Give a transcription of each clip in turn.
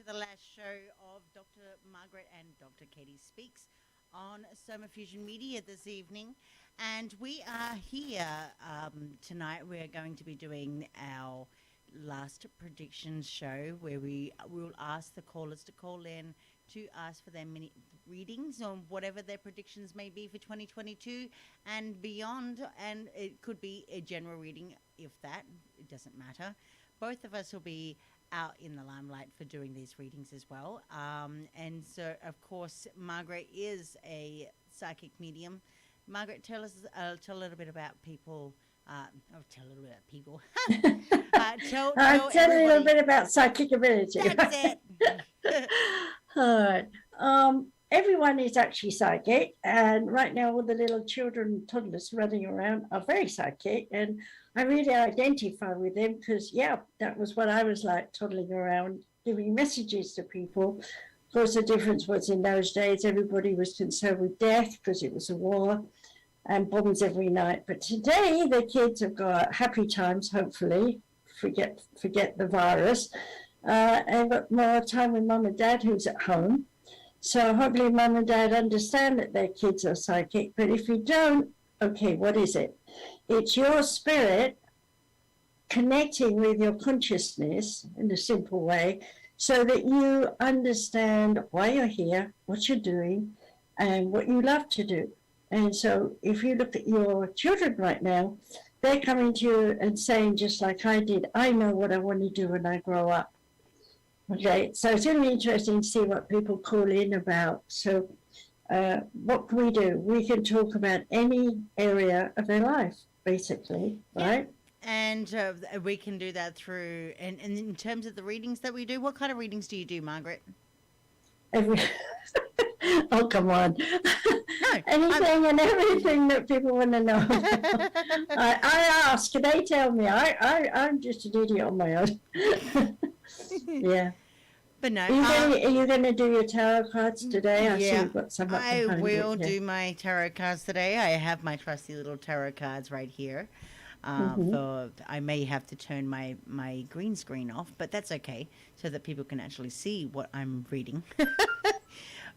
the last show of Dr. Margaret and Dr. Katie Speaks on Soma Fusion Media this evening. And we are here tonight. We're going to be doing our last predictions show where we will ask the callers to call in to ask for their mini readings on whatever their predictions may be for 2022 and beyond. And it could be a general reading, if that, it doesn't matter. Both of us will be out in the limelight for doing these readings as well. And so, of course, Margaret is a psychic medium. Margaret, tell a little bit about people. Tell a little bit about people. Tell a little bit about psychic ability. That's it. All right. Everyone is actually psychic, and right now all the little children, toddlers running around are very psychic, and I really identify with them because, yeah, that was what I was like, toddling around, giving messages to people. Of course, the difference was in those days, everybody was concerned with death because it was a war and bombs every night. But today, the kids have got happy times, hopefully, forget the virus, and got more time with mum and dad who's at home. So hopefully mum and dad understand that their kids are psychic. But if you don't, okay, what is it? It's your spirit connecting with your consciousness in a simple way so that you understand why you're here, what you're doing, and what you love to do. And so if you look at your children right now, they're coming to you and saying, just like I did, I know what I want to do when I grow up. Okay, so it's really interesting to see what people call in about. So what can we do? We can talk about any area of their life, basically, right? And we can do that through, and in terms of the readings that we do, what kind of readings do you do, Margaret? Oh, come on. No, anything and everything that people want to know. I ask, they tell me. I'm just an idiot on my own. Yeah. But no. Are you going to do your tarot cards today? I see you've got some up I will it, yeah. do my tarot cards today. I have my trusty little tarot cards right here. So I may have to turn my green screen off, but that's okay, so that people can actually see what I'm reading.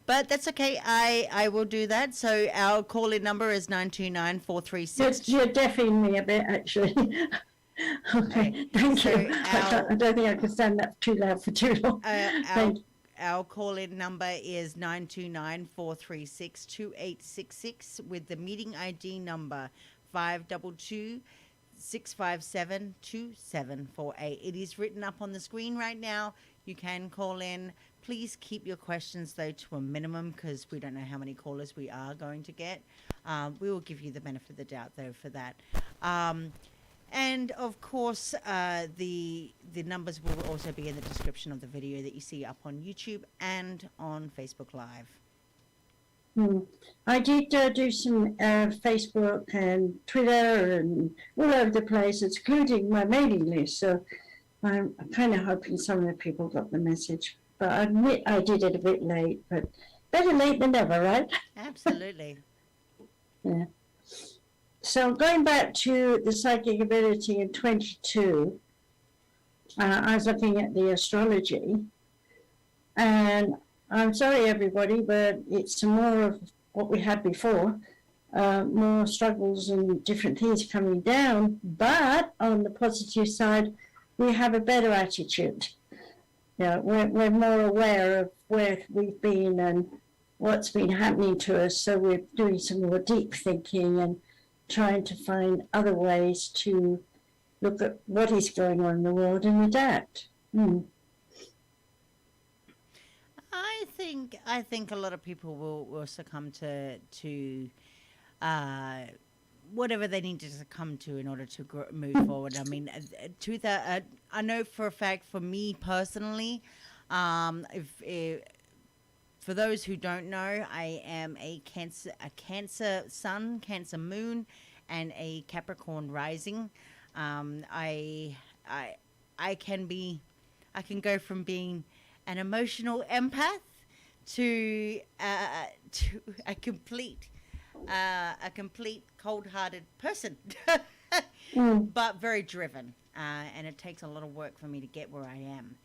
But that's okay. I will do that. So our call-in number is 929-436. You're deafening me a bit, actually. Okay, thank you. I don't think I can stand that too loud for too long. Our call-in number is 929-436-2866 with the meeting ID number 522-657-2748. It is written up on the screen right now. You can call in. Please keep your questions, though, to a minimum because we don't know how many callers we are going to get. We will give you the benefit of the doubt, though, for that. And, of course, the numbers will also be in the description of the video that you see up on YouTube and on Facebook Live. I did do some Facebook and Twitter and all over the place, including my mailing list. So I'm kind of hoping some of the people got the message. But I admit I did it a bit late, but better late than never, right? Absolutely. Yeah. So going back to the psychic ability in 22, I was looking at the astrology, and I'm sorry, everybody, but it's more of what we had before, more struggles and different things coming down. But on the positive side, we have a better attitude. Yeah, we're more aware of where we've been and what's been happening to us. So we're doing some more deep thinking and trying to find other ways to look at what is going on in the world and adapt. I think a lot of people will succumb to whatever they need to succumb to in order to move forward. I mean, I know for a fact, for me personally, if for those who don't know, I am a Cancer sun, Cancer moon, and a Capricorn rising. I can go from being an emotional empath to a complete cold-hearted person, but very driven. And it takes a lot of work for me to get where I am.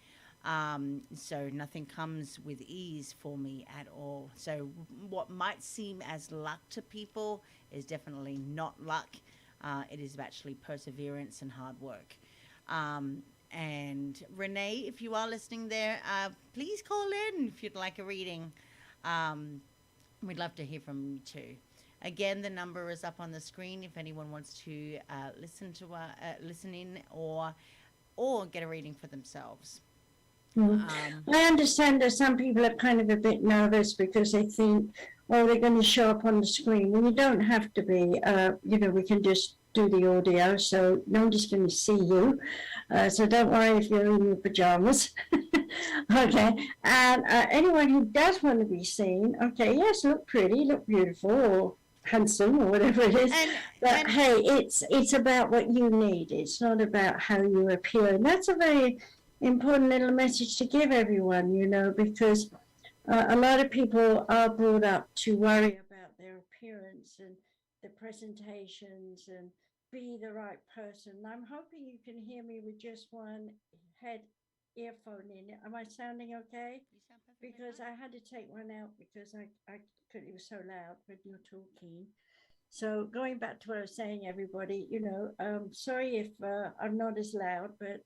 So nothing comes with ease for me at all. So what might seem as luck to people is definitely not luck. It is actually perseverance and hard work. And Renee, if you are listening there, please call in if you'd like a reading. We'd love to hear from you too. Again, the number is up on the screen if anyone wants to listen in or get a reading for themselves. I understand that some people are kind of a bit nervous because they think, oh, they're going to show up on the screen. Well, you don't have to be. We can just do the audio, so nobody's going to see you. So don't worry if you're in your pajamas. Okay. And anyone who does want to be seen, okay, yes, look pretty, look beautiful, or handsome, or whatever it is. But hey, it's about what you need. It's not about how you appear. And that's a very important little message to give everyone, because a lot of people are brought up to worry about their appearance and the presentations and be the right person. I'm hoping you can hear me with just one head earphone in. Am I sounding okay? You sound perfectly Because fine. I had to take one out because I couldn't, it was so loud when you're talking. So going back to what I was saying, everybody, sorry if I'm not as loud, but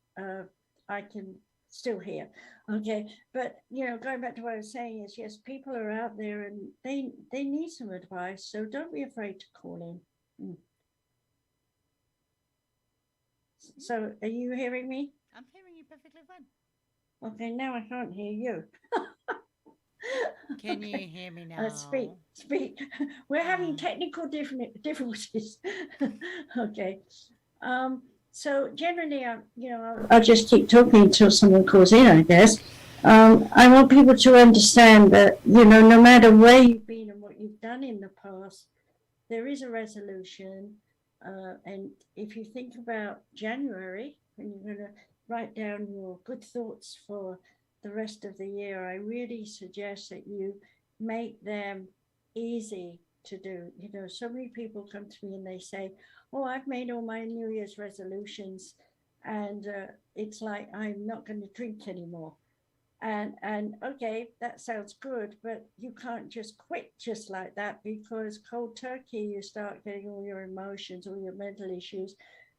I can still hear. Okay. But, going back to what I was saying is, yes, people are out there and they need some advice. So don't be afraid to call in. So are you hearing me? I'm hearing you perfectly fine. Okay. Now I can't hear you. Can you hear me now? Speak. We're having technical difficulties. Okay. So generally, I'll just keep talking until someone calls in, I guess. I want people to understand that, no matter where you've been and what you've done in the past, there is a resolution. And if you think about January, when you're going to write down your good thoughts for the rest of the year, I really suggest that you make them easy to do. So many people come to me and they say, oh, I've made all my New Year's resolutions and it's like I'm not going to drink anymore. And okay, that sounds good, but you can't just quit just like that, because cold turkey, you start getting all your emotions, all your mental issues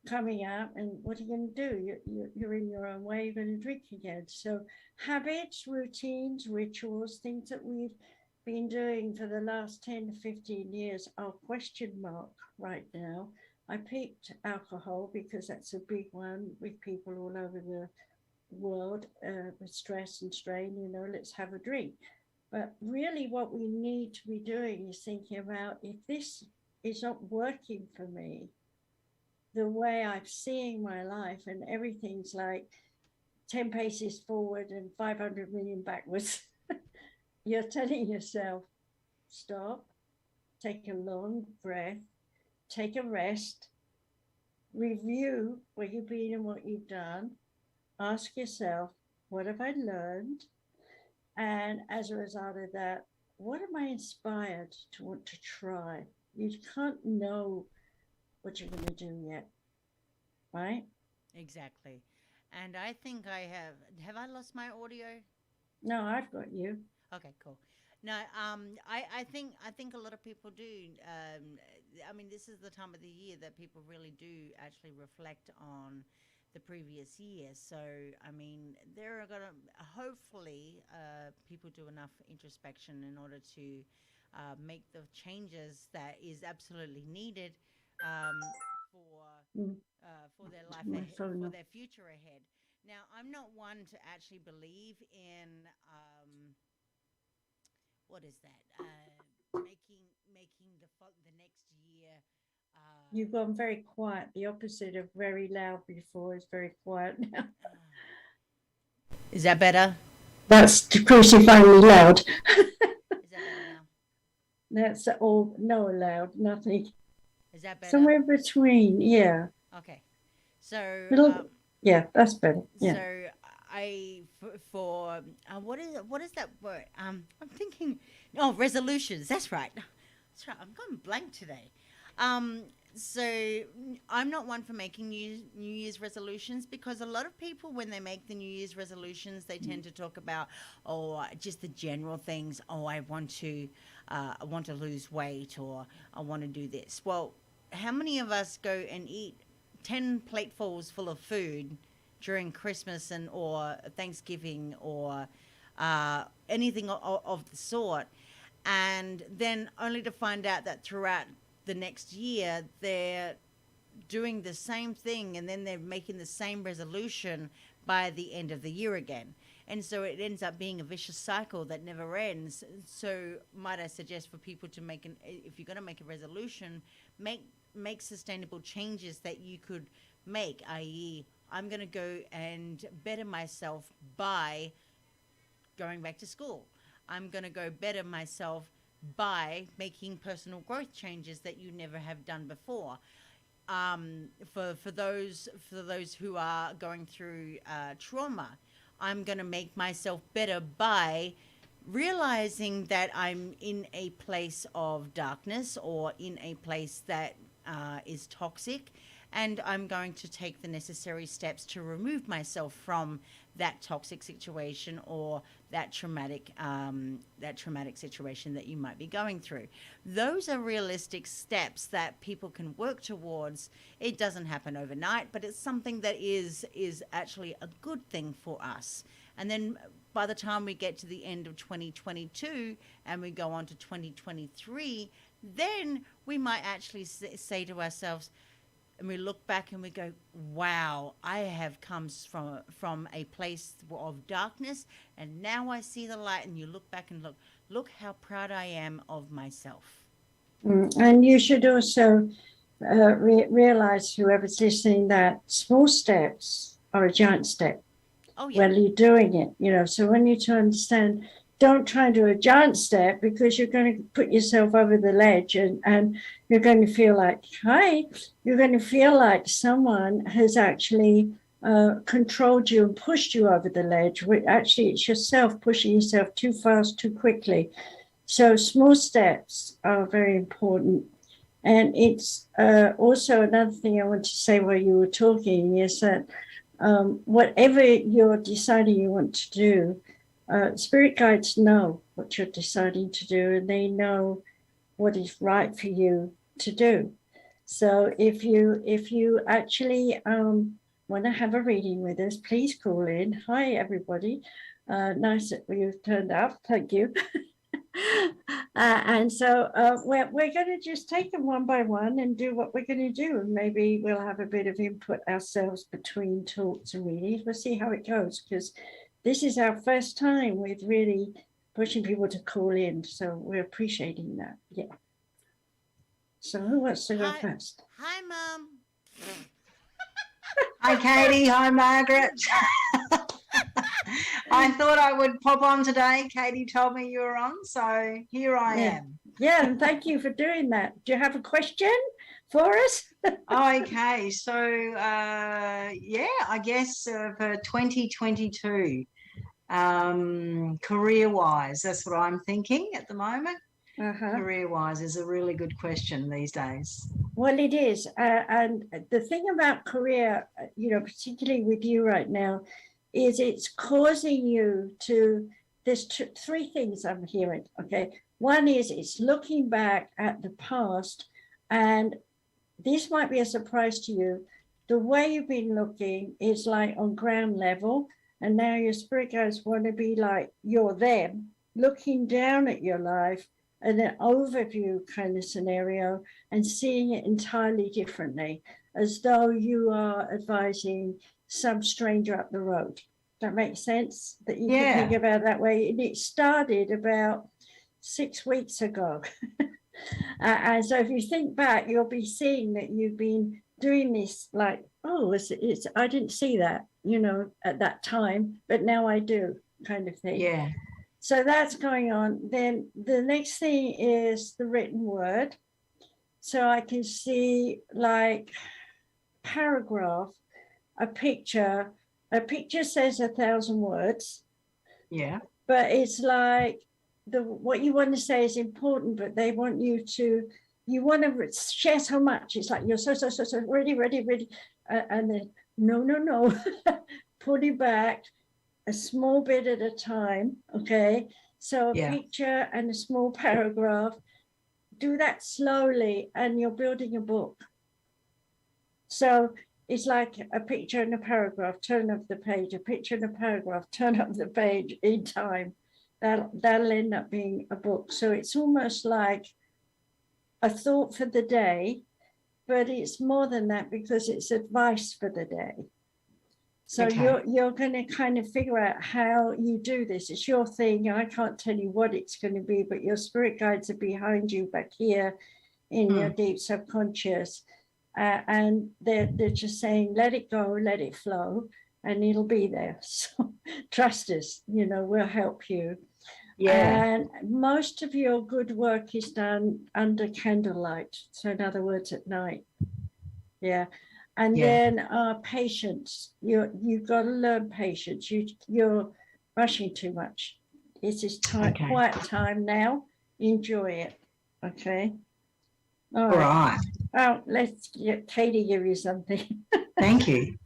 coming out, and what are you going to do? You're in your own way, you're going to drink again. So habits, routines, rituals, things that we've been doing for the last 10 to 15 years are question mark right now. I picked alcohol because that's a big one with people all over the world, with stress and strain. Let's have a drink. But really what we need to be doing is thinking about, if this is not working for me, the way I'm seeing my life, and everything's like 10 paces forward and 500 million backwards, you're telling yourself, stop, take a long breath, take a rest, review where you've been and what you've done, ask yourself, what have I learned? And as a result of that, what am I inspired to want to try? You can't know what you're going to do yet, right? Exactly. And I think I have I lost my audio? No, I've got you. Okay, cool. No, I think a lot of people do. I mean, this is the time of the year that people really do actually reflect on the previous year. So, I mean, there are going to hopefully people do enough introspection in order to make the changes that is absolutely needed um, for for their life ahead, for their future ahead. Now, I'm not one to actually believe in what is that? Making the next year. You've gone very quiet. The opposite of very loud before is very quiet now. Is that better? That's crucifyingly loud. Is that better now? That's all, no loud, nothing. Is that better? Somewhere between, yeah. Okay. So yeah, that's better. Yeah. So what is that word? I'm thinking. Oh, resolutions. That's right. That's right. I'm going blank today. So I'm not one for making New Year's resolutions, because a lot of people, when they make the New Year's resolutions, they tend to talk about, oh, just the general things. Oh, I want to lose weight, or I want to do this. Well, how many of us go and eat 10 platefuls full of food during Christmas and or Thanksgiving, or anything of the sort, and then only to find out that throughout the next year they're doing the same thing, and then they're making the same resolution by the end of the year again. And so it ends up being a vicious cycle that never ends. So might I suggest for people to if you're going to make a resolution, make sustainable changes that you could make, i.e., I'm going to go and better myself by going back to school. I'm going to go better myself by making personal growth changes that you never have done before. For those who are going through trauma, I'm going to make myself better by realizing that I'm in a place of darkness, or in a place that is toxic, and I'm going to take the necessary steps to remove myself from that toxic situation, or that traumatic situation that you might be going through. Those are realistic steps that people can work towards. It doesn't happen overnight, but it's something that is actually a good thing for us. And then by the time we get to the end of 2022 and we go on to 2023, then we might actually say to ourselves, and we look back and we go, wow, I have come from a place of darkness, and now I see the light. And you look back and look how proud I am of myself. And you should also realize, whoever's listening, that small steps are a giant step. Oh, yeah. When you're doing it, so when you to understand, don't try and do a giant step, because you're going to put yourself over the ledge, and you're going to feel like, you're going to feel like someone has actually controlled you and pushed you over the ledge. Actually, it's yourself pushing yourself too fast, too quickly. So small steps are very important. And it's also another thing I want to say while you were talking is that whatever you're deciding you want to do, spirit guides know what you're deciding to do, and they know what is right for you to do. So if you actually want to have a reading with us, please call in. Hi, everybody. Nice that you've turned up. Thank you. And so we're going to just take them one by one and do what we're going to do. And maybe we'll have a bit of input ourselves between talks and readings. We'll see how it goes, because this is our first time with really pushing people to call in. So we're appreciating that. Yeah. So who wants to go first? Hi, Mum. Hi, Katie. Hi, Margaret. I thought I would pop on today. Katie told me you were on, so here I am. Yeah, and thank you for doing that. Do you have a question for us? Okay, so I guess for 2022, career-wise, that's what I'm thinking at the moment. Career-wise is a really good question these days. Well, it is. And the thing about career, particularly with you right now, is it's causing you to, there's three things I'm hearing, okay? One is it's looking back at the past, and this might be a surprise to you. The way you've been looking is like on ground level, and now your spirit guides want to be like you're them, looking down at your life in an overview kind of scenario and seeing it entirely differently, as though you are advising some stranger up the road. That makes sense? That you can think about that way. And it started about 6 weeks ago. And so if you think back, you'll be seeing that you've been doing this like, it's I didn't see that, at that time, but now I do, kind of thing. Yeah. So that's going on. Then the next thing is the written word. So I can see like paragraph, a picture. A picture says 1,000 words. Yeah. But it's like what you want to say is important, but they want you to you want to share so much. It's like you're so ready, and then no, put it back a small bit at a time. Okay, so a picture and a small paragraph. Do that slowly, and you're building a book. So it's like a picture and a paragraph, turn up the page, a picture and a paragraph, turn up the page in time. That'll end up being a book. So it's almost like a thought for the day, but it's more than that because it's advice for the day. So you're going to kind of figure out how you do this. It's your thing. I can't tell you what it's going to be, but your spirit guides are behind you back here in your deep subconscious. And they're just saying, let it go, let it flow, and it'll be there. So trust us, we'll help you. Yeah. And most of your good work is done under candlelight. So in other words, at night. Yeah. And then patience. You've got to learn patience. You're rushing too much. This is time, quiet time now. Enjoy it. Okay. All right. Oh, let's get Katie give you something. Thank you.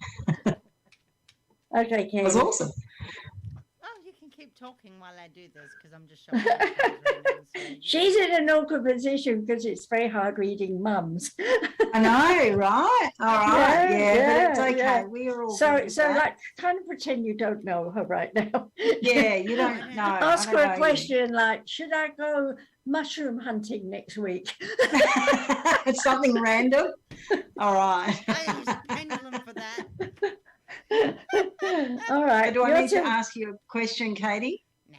Okay, Katie. That was awesome. Oh, you can keep talking while I do this because I'm just showing right now, so She's in an awkward position because it's very hard reading mums. I know, right? All right. Yeah, but it's okay. Yeah. We're all so like kind of pretend you don't know her right now. Yeah, you don't know. Ask her a question like, should I go mushroom hunting next week? It's something random. All right. I use a pendulum for that. All right. Do I need to ask you a question, Katie? Nah.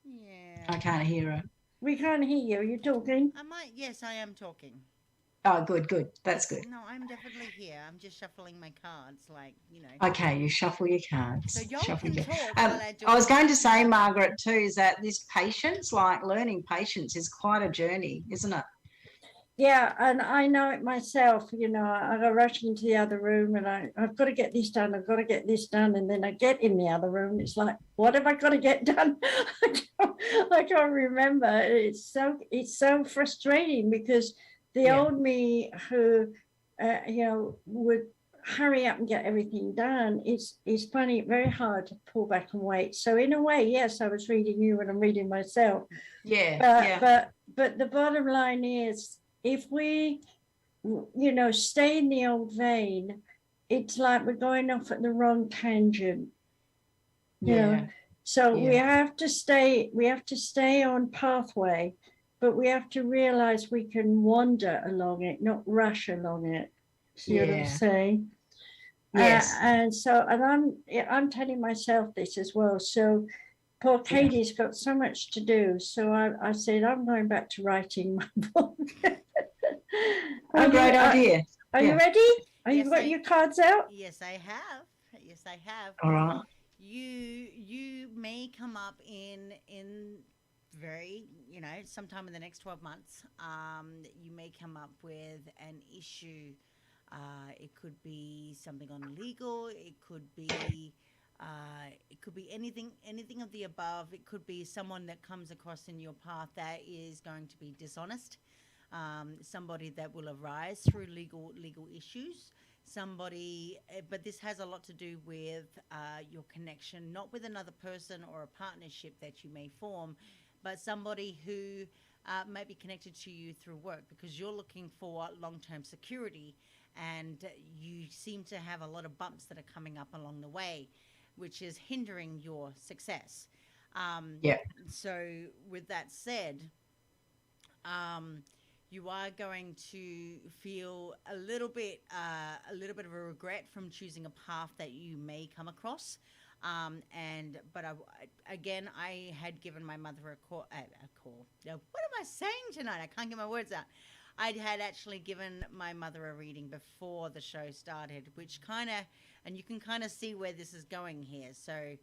Yeah. I can't hear her. We can't hear you. Are you talking? Yes, I am talking. Oh, good. That's good. No, I'm definitely here. I'm just shuffling my cards, Okay, you shuffle your cards. So y'all can talk while I do. I was going to say, Margaret, too, is that this patience, like learning patience, is quite a journey, isn't it? Yeah, and I know it myself. I go rushing into the other room, and I've got to get this done. I've got to get this done, and then I get in the other room. It's like, what have I got to get done? I can't remember. It's so frustrating because the old me who, would hurry up and get everything done. It's finding it very hard to pull back and wait. So in a way, yes, I was reading you and I'm reading myself. Yeah. But the bottom line is, if we, stay in the old vein, it's like we're going off at the wrong tangent. You know? So we have to stay on pathway, but we have to realize we can wander along it, not rush along it. See what I'm saying? Yes. And I'm telling myself this as well. So poor Katie's got so much to do. So I said, I'm going back to writing my book. Great idea. Are you ready? You got your cards out? Yes, I have. All right. You may come up in very, sometime in the next 12 months, you may come up with an issue. It could be something on legal. It could be anything of the above. It could be someone that comes across in your path that is going to be dishonest. Somebody that will arise through legal issues. But this has a lot to do with your connection, not with another person or a partnership that you may form, but somebody who may be connected to you through work, because you're looking for long-term security, and you seem to have a lot of bumps that are coming up along the way, which is hindering your success. So with that said, you are going to feel a little bit of a regret from choosing a path that you may come across. But I had given my mother a call. Now, what am I saying tonight? I can't get my words out. I had actually given my mother a reading before the show started, which and you can kind of see where this is going here. So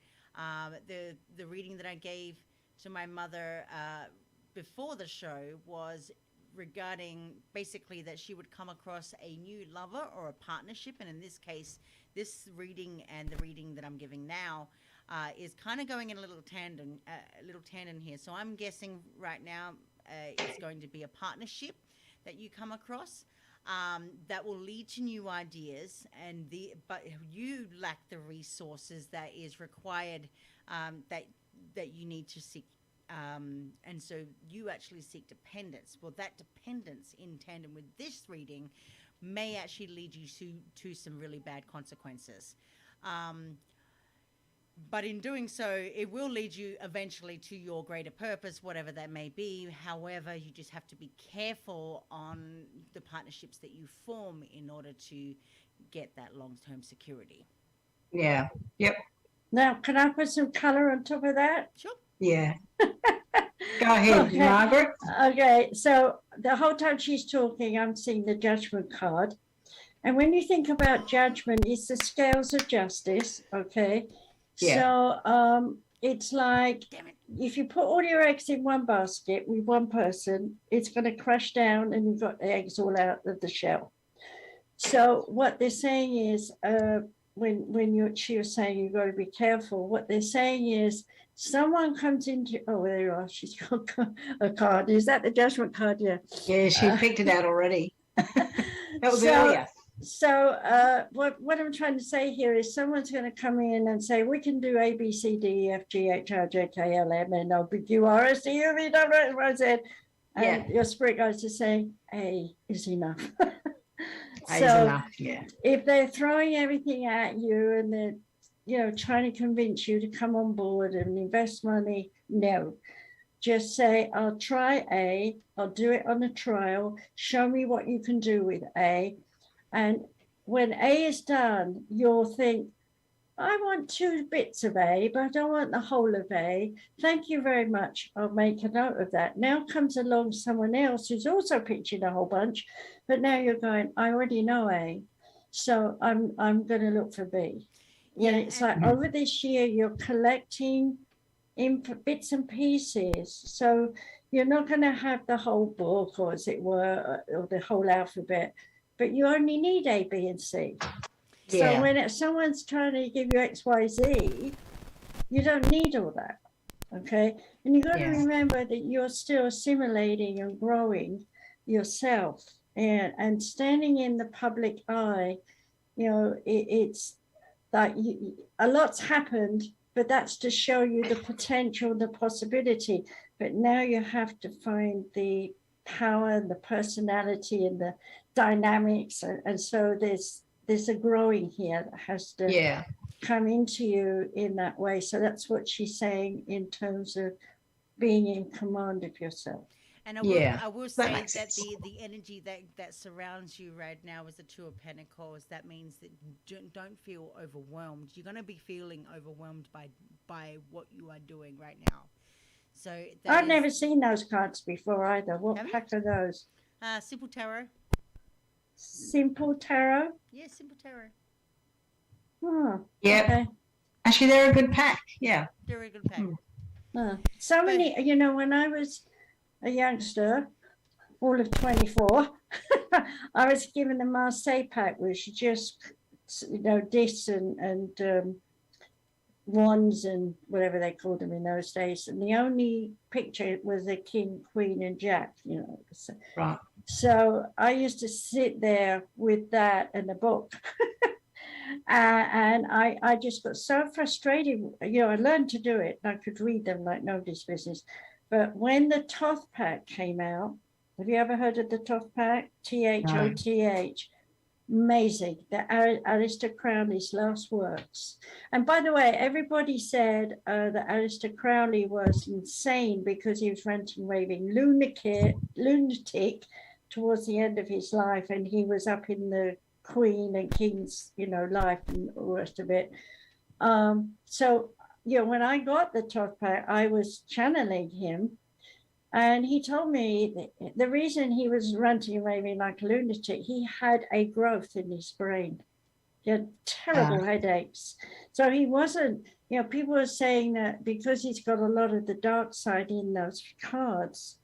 the reading that I gave to my mother before the show was regarding basically that she would come across a new lover or a partnership. And in this case, this reading and the reading that I'm giving now is kind of going in a little tandem here. So I'm guessing right now, it's going to be a partnership that you come across that will lead to new ideas, but you lack the resources that is required that you need to seek. And so you actually seek dependence. Well, that dependence in tandem with this reading may actually lead you to some really bad consequences. But in doing so, it will lead you eventually to your greater purpose, whatever that may be. However, you just have to be careful on the partnerships that you form in order to get that long-term security. Yeah. Yep. Now, can I put some color on top of that? Sure. Yeah. Go ahead, Okay. Margaret. Okay, so the whole time she's talking, I'm seeing the judgment card. And when you think about judgment, it's the scales of justice, okay? Yeah. So it's like Damn it. if you put all your eggs in one basket with one person, it's going to crash down and you've got the eggs all out of the shell. So what they're saying is, when she was saying you've got to be careful, what they're saying is someone comes into, oh, there you are, she's got a card. Is that the judgment card? Yeah. Yeah, she picked it out already. That was So- earlier. So what I'm trying to say here is someone's going to come in and say, we can do A, B, C, D, E, F, G, H, I, J, K, L, M, N, O, P, Q, R, S, T, U, V, W, X, Y, Z. And your spirit guides are saying, A is enough. A is enough, yeah. If they're throwing everything at you and they're, trying to convince you to come on board and invest money, no. Just say, I'll try A, I'll do it on a trial, show me what you can do with A. And when A is done, you'll think, I want 2 bits of A, but I don't want the whole of A. Thank you very much. I'll make a note of that. Now comes along someone else who's also pitching a whole bunch, but now you're going, I already know A, so I'm going to look for B. Yeah, It's like over this year, you're collecting in bits and pieces. So you're not going to have the whole book, or as it were, or the whole alphabet, but you only need A, B, and C. Yeah. So when someone's trying to give you X, Y, Z, you don't need all that, okay? And you've got to remember that you're still assimilating and growing yourself. And standing in the public eye, it's like a lot's happened, but that's to show you the potential, the possibility. But now you have to find the power and the personality and the dynamics, and so there's a growing here that has to come into you in that way. So that's what she's saying in terms of being in command of yourself. And I will say that the energy that surrounds you right now is the 2 of Pentacles. That means that you don't feel overwhelmed. You're going to be feeling overwhelmed by what you are doing right now. So I've never seen those cards before either. What pack are those? Simple Tarot. Simple Tarot? Yeah, Simple Tarot. Oh, yeah. Okay. Actually, they're a good pack. Yeah. They're a good pack. So many, when I was a youngster, all of 24, I was given the Marseille pack, which is just, discs and wands and whatever they called them in those days. And the only picture was the king, queen, and jack, So, right. So I used to sit there with that and a book. And I just got so frustrated. I learned to do it. I could read them like nobody's business. But when the Thoth pack came out, have you ever heard of the Thoth pack? Thoth. Amazing. The Aleister Crowley's last works. And by the way, everybody said that Aleister Crowley was insane because he was ranting, raving, lunatic towards the end of his life, and he was up in the Queen and King's, life and all the rest of it. So, when I got the Thoth pack, I was channeling him, and he told me the reason he was ranting and raving like a lunatic, he had a growth in his brain. He had terrible headaches. So he wasn't, people were saying that because he's got a lot of the dark side in those cards,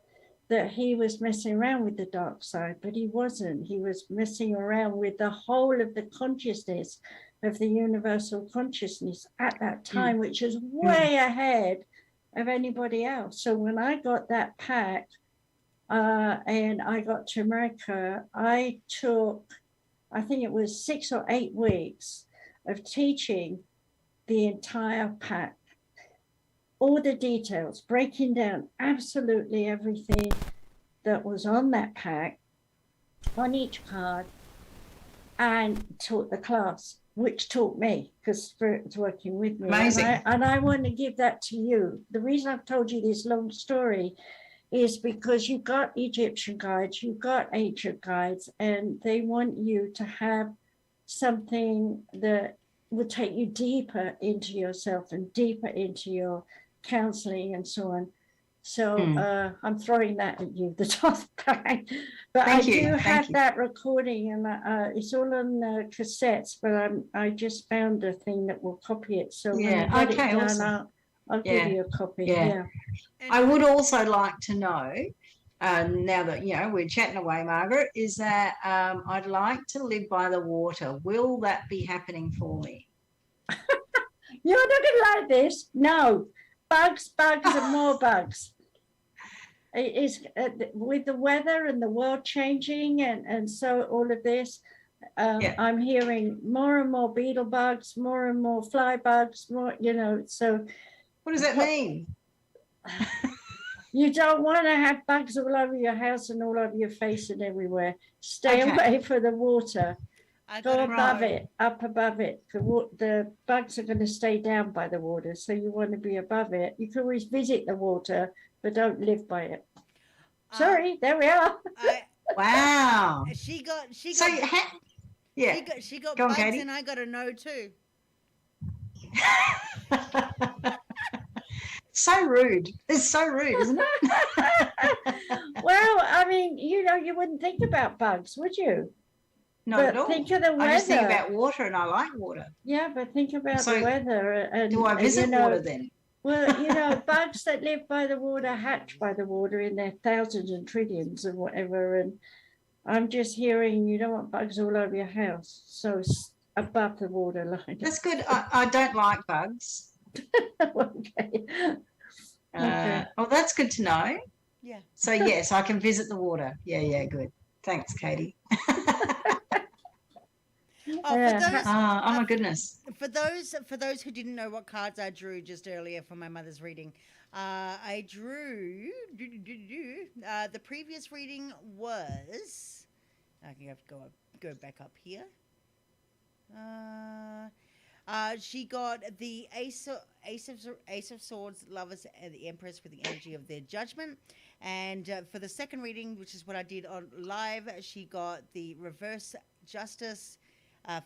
that he was messing around with the dark side, but he wasn't. He was messing around with the whole of the consciousness of the universal consciousness at that time, which is way ahead of anybody else. So when I got that pack, and I got to America, I think it was 6 or 8 weeks of teaching the entire pack, all the details, breaking down absolutely everything that was on that pack, on each card, and taught the class, which taught me, because Spirit's working with me. Amazing. And I want to give that to you. The reason I've told you this long story is because you've got Egyptian guides, you've got ancient guides, and they want you to have something that will take you deeper into yourself and deeper into your counseling and so on. So I'm throwing that at you, the top pack. But I do have that recording, and it's all on cassettes. But I just found a thing that will copy it. So when I get it done, awesome. I'll give you a copy. Yeah. I would also like to know, now that we're chatting away, Margaret, is that I'd like to live by the water. Will that be happening for me? You're not going to like this. No, bugs, and more bugs. It is with the weather and the world changing, and so all of this. I'm hearing more and more beetle bugs, more and more fly bugs, more. So. What does that mean? You don't want to have bugs all over your house and all over your face and everywhere. Stay away from the water. Go above it, up above it. The bugs are going to stay down by the water, so you want to be above it. You can always visit the water, but don't live by it. Sorry, there we are. Wow. She got Go on, bugs, Katie. and I got a no too. So rude. It's so rude, isn't it? Well, I mean, you wouldn't think about bugs, would you? Not at all. Think of the weather. I just think about water, and I like water. Yeah, but think about the weather. And do I visit water then? Well, bugs that live by the water hatch by the water in their thousands and trillions and whatever. And I'm just hearing you don't want bugs all over your house. So above the water line. That's good. I don't like bugs. Okay. Well, that's good to know. Yeah. So yes, I can visit the water. Yeah, good. Thanks, Katie. Oh my goodness. For those who didn't know what cards I drew just earlier for my mother's reading, I drew the previous reading was I can have to go back up here. She got the Ace of Swords, Lovers, and the Empress with the energy of their judgment. And for the second reading, which is what I did on live, she got the Reverse Justice,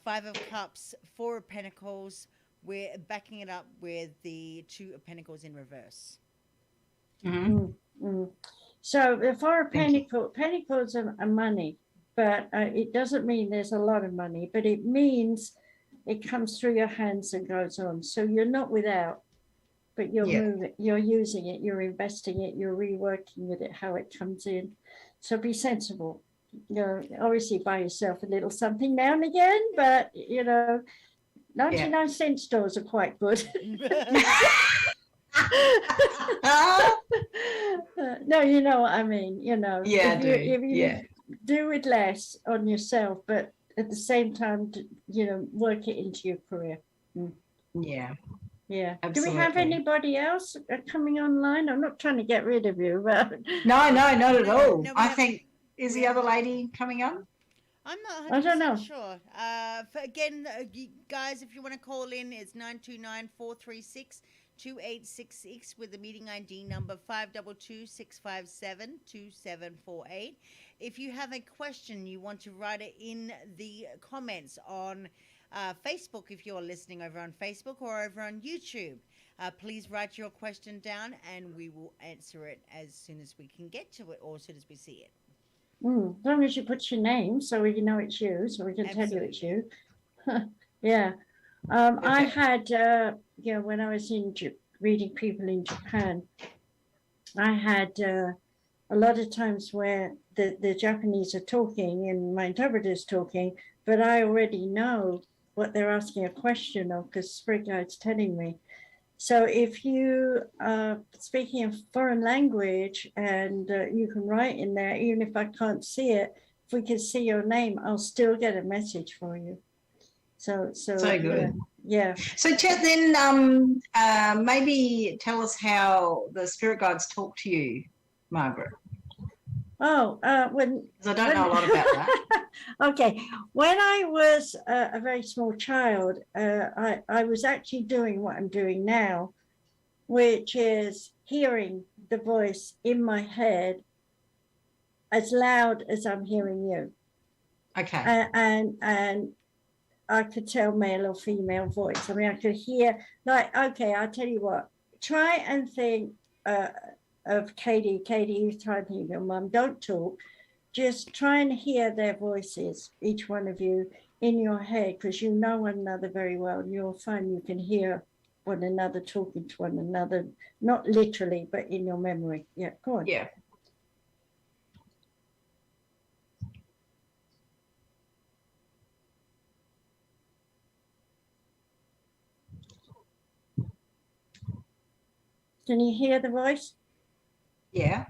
Five of Cups, Four of Pentacles. We're backing it up with the Two of Pentacles in reverse. Mm-hmm. Mm-hmm. So the Four of Pentacles are money, but it doesn't mean there's a lot of money, but it means it comes through your hands and goes on. So you're not without, but you're moving, you're using it, you're investing it, you're reworking with it, how it comes in. So be sensible. Obviously buy yourself a little something now and again, but 99-cent stores are quite good. No, you know what I mean. If you do with less on yourself, but at the same time, work it into your career. Yeah. Absolutely. Do we have anybody else coming online? I'm not trying to get rid of you, but no, not at all. I think is the other lady coming on? I'm not 100% I don't know. sure. Guys, if you want to call in, it's 929-436-2866 with the meeting ID number 522-657-2748. If you have a question, you want to write it in the comments on Facebook, if you're listening over on Facebook or over on YouTube. Please write your question down and we will answer it as soon as we can get to it or as soon as we see it. As long as you put your name so we know it's you, so we can tell you it's you. Yeah. I had, when I was reading people in Japan, I had a lot of times where the Japanese are talking and my interpreter's talking, but I already know what they're asking a question of because Spirit Guide's telling me. So if you are speaking a foreign language and you can write in there, even if I can't see it, if we can see your name, I'll still get a message for you. So good. Yeah. So Chet, then maybe tell us how the spirit guides talk to you, Margaret. Oh, because I don't know a lot about that. Okay, when I was a very small child, I was actually doing what I'm doing now, which is hearing the voice in my head as loud as I'm hearing you. Okay. And I could tell male or female voice. I mean, I could hear, like, okay, I'll tell you what, try and think of Katie. Katie, you try and think of your mum. Don't talk. Just try and hear their voices, each one of you, in your head, because you know one another very well, and you'll find you can hear one another talking to one another, not literally, but in your memory. Yeah, go on. Yeah. Can you hear the voice? Yeah.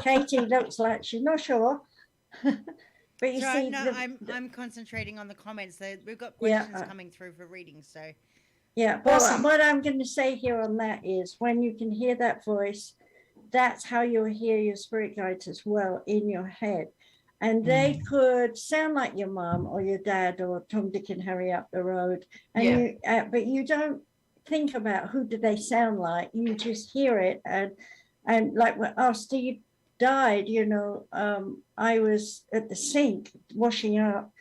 Katie looks like she's not sure. But you see, no, I'm concentrating on the comments. We've got questions coming through for reading. So yeah, but awesome. What I'm going to say here on that is, when you can hear that voice, that's how you'll hear your spirit guides as well in your head. And they could sound like your mom or your dad or Tom, Dick, and Harry up the road. And but you don't think about who do they sound like. You just hear it. And like when Steve died, you know, I was at the sink washing up,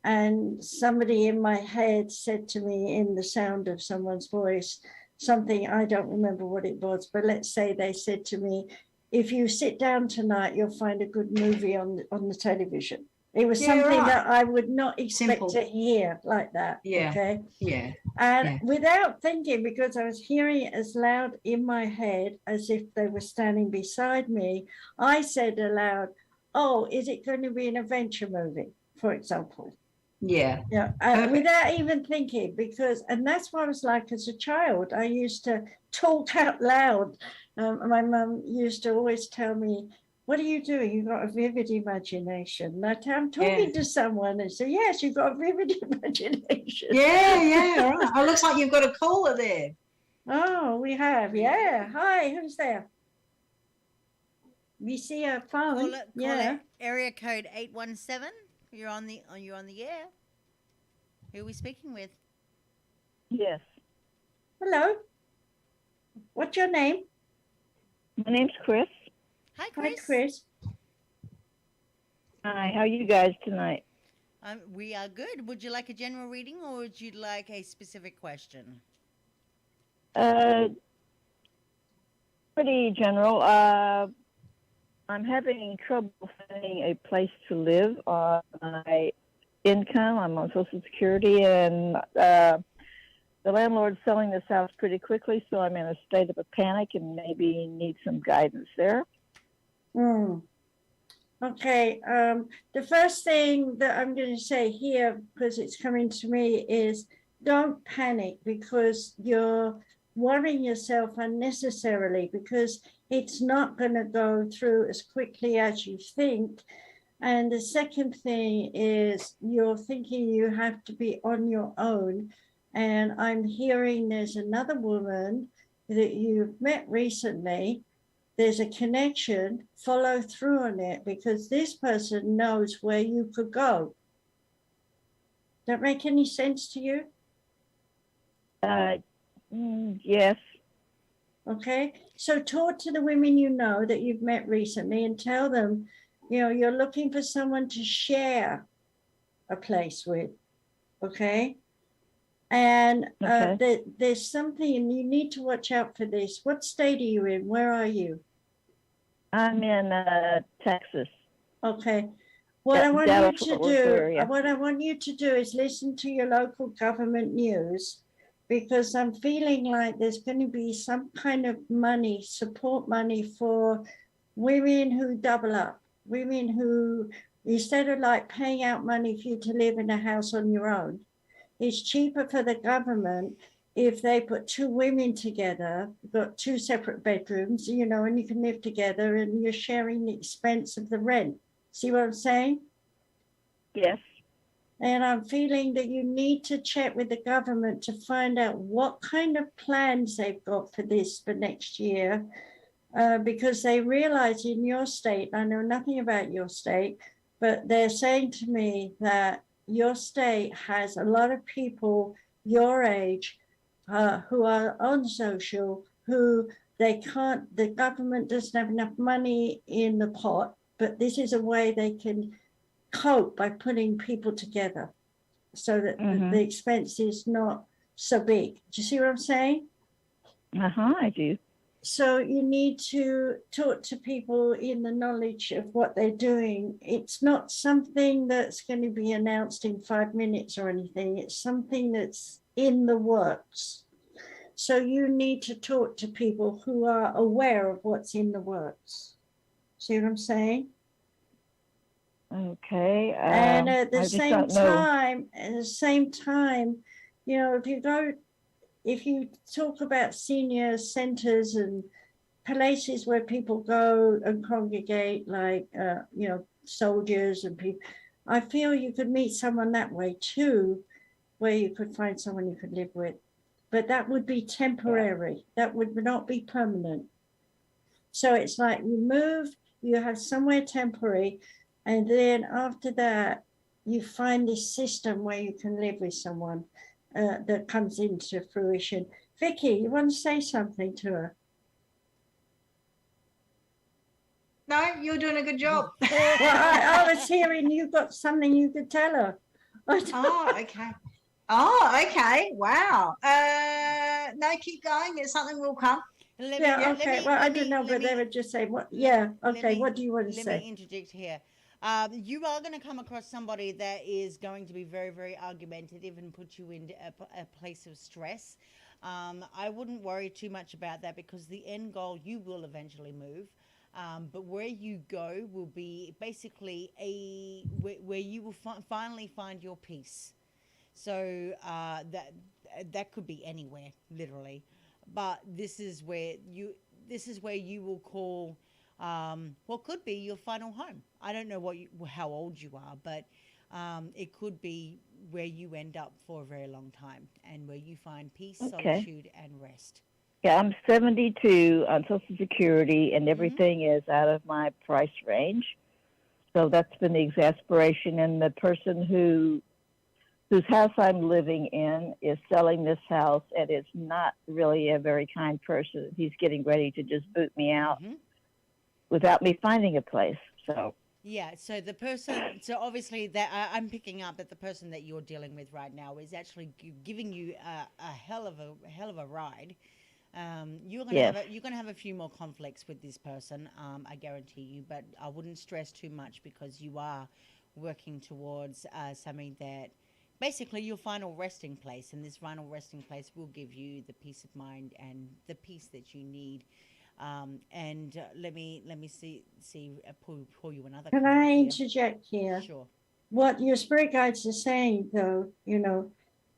and somebody in my head said to me, in the sound of someone's voice, something, I don't remember what it was, but let's say they said to me, if you sit down tonight, you'll find a good movie on the television. It was something that I would not expect to hear like that. Yeah. Okay. Yeah. And without thinking, because I was hearing it as loud in my head as if they were standing beside me, I said aloud, oh, is it going to be an adventure movie, for example? Yeah. Yeah. Without even thinking, and that's what I was like as a child. I used to talk out loud. My mum used to always tell me, what are you doing? You've got a vivid imagination. I'm talking to someone and say, yes, you've got a vivid imagination. Yeah, right. Oh, looks like you've got a caller there. Oh, we have. Yeah. Hi, who's there? We see a phone. Call it area code 817. You're on the air. Who are we speaking with? Yes. Hello. What's your name? My name's Chris. Hi, Chris. Hi, Chris. Hi, how are you guys tonight? We are good. Would you like a general reading, or would you like a specific question? Pretty general. I'm having trouble finding a place to live on my income. I'm on Social Security, and the landlord's selling this house pretty quickly, so I'm in a state of a panic and maybe need some guidance there. Okay. The first thing that I'm going to say here, because it's coming to me, is don't panic, because you're worrying yourself unnecessarily, because it's not going to go through as quickly as you think. And the second thing is, you're thinking you have to be on your own. And I'm hearing there's another woman that you've met recently. There's a connection. Follow through on it, because this person knows where you could go. Does that make any sense to you? Yes. Okay. So talk to the women you know that you've met recently and tell them, you know, you're looking for someone to share a place with. Okay. And there's something, and you need to watch out for this. What state are you in? Where are you? I'm in Texas. Okay. What I want you to do is listen to your local government news, because I'm feeling like there's going to be some kind of money, support money for women who double up, women who, instead of like paying out money for you to live in a house on your own, it's cheaper for the government if they put two women together, got two separate bedrooms, you know, and you can live together and you're sharing the expense of the rent. See what I'm saying? Yes. And I'm feeling that you need to check with the government to find out what kind of plans they've got for this for next year, because they realize in your state, I know nothing about your state, but they're saying to me that your state has a lot of people your age who are on social, who they can't, the government doesn't have enough money in the pot, but this is a way they can cope by putting people together so that the expense is not so big. Do you see what I'm saying? I do. So you need to talk to people in the knowledge of what they're doing. It's not something that's going to be announced in 5 minutes or anything. It's something that's in the works. So you need to talk to people who are aware of what's in the works. See what I'm saying? Okay. And at the same time, you know, if you talk about senior centers and places where people go and congregate, like, you know, soldiers and people, I feel you could meet someone that way too, where you could find someone you could live with. But that would be temporary. That would not be permanent. So it's like you move, you have somewhere temporary, and then after that, you find this system where you can live with someone that comes into fruition. Vicky, you want to say something to her? No, you're doing a good job. Well, I was hearing you got something you could tell her. Oh, okay. Oh, okay. Wow. No, keep going. It's something will come. I don't know, but they would just say, what? Yeah, okay, what do you want to say? Let me interject here. You are going to come across somebody that is going to be very, very argumentative and put you in a place of stress. I wouldn't worry too much about that because the end goal, you will eventually move. But where you go will be basically where you will finally find your peace. So that could be anywhere, literally. But this is where you will call what could be your final home. I don't know how old you are, but it could be where you end up for a very long time and where you find peace, solitude, and rest. Yeah, I'm 72 on Social Security, and everything is out of my price range. So that's been the exasperation. And the person whose house I'm living in is selling this house, and is not really a very kind person. He's getting ready to just boot me out without me finding a place. So yeah, so the person, so obviously that I'm picking up that the person that you're dealing with right now is actually giving you a hell of a ride. You're gonna have a few more conflicts with this person, I guarantee you. But I wouldn't stress too much because you are working towards something that basically your final resting place, and this final resting place will give you the peace of mind and the peace that you need. And let me pull you another. Can I interject here? Sure. What your spirit guides are saying, though, you know,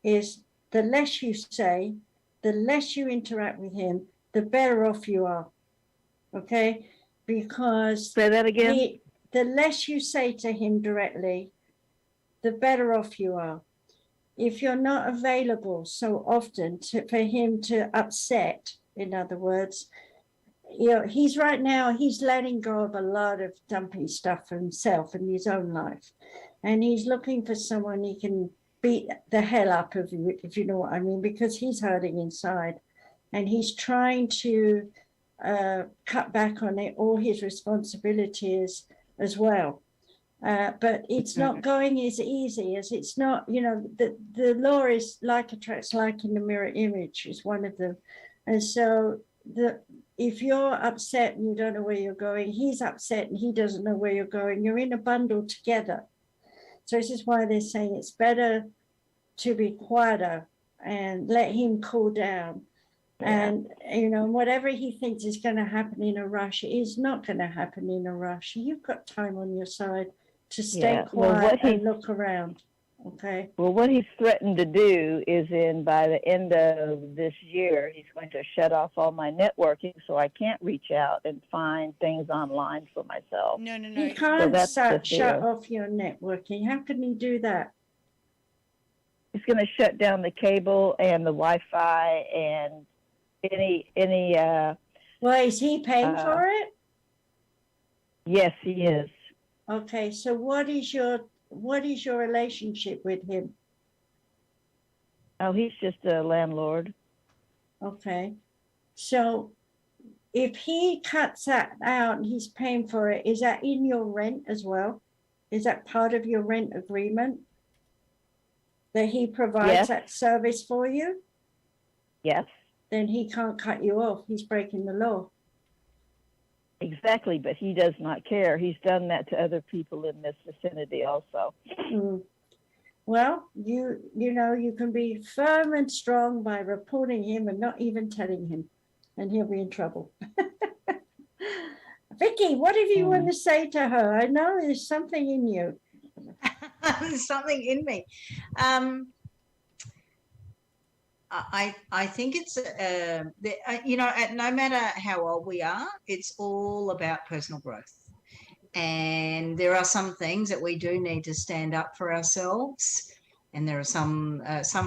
is the less you say, the less you interact with him, the better off you are. Okay? Because say that again. The less you say to him directly, the better off you are. If you're not available so often for him to upset, in other words, you know, he's letting go of a lot of dumpy stuff for himself in his own life. And he's looking for someone he can beat the hell up of, if you know what I mean, because he's hurting inside. And he's trying to cut back on all his responsibilities as well. But it's not going as easy as it's not, you know, the law is like attracts like in the mirror image is one of them. And so if you're upset and you don't know where you're going, he's upset and he doesn't know where you're going, you're in a bundle together. So this is why they're saying it's better to be quieter and let him cool down. Yeah. And, you know, whatever he thinks is going to happen in a rush is not going to happen in a rush. You've got time on your side to stay quiet and look around. Okay. Well, what he's threatened to do is by the end of this year, he's going to shut off all my networking so I can't reach out and find things online for myself. No, no, He no. can't that's the shut fear. off your networking. How can he do that? He's going to shut down the cable and the Wi-Fi and any. Well, is he paying for it? Yes, he is. Okay, so what is your relationship with him? Oh, he's just a landlord. Okay, so if he cuts that out and he's paying for it, is that in your rent as well? Is that part of your rent agreement? That he provides Yes. that service for you? Yes, Then he can't cut you off. He's breaking the law. exactly. But he does not care. He's done that to other people in this vicinity also. Mm. Well, you know, you can be firm and strong by reporting him and not even telling him, and he'll be in trouble. Vicky, what have you want to say to her? I know there's something in you. There's something in me. I think it's you know, no matter how old we are, it's all about personal growth. And there are some things that we do need to stand up for ourselves, and there are some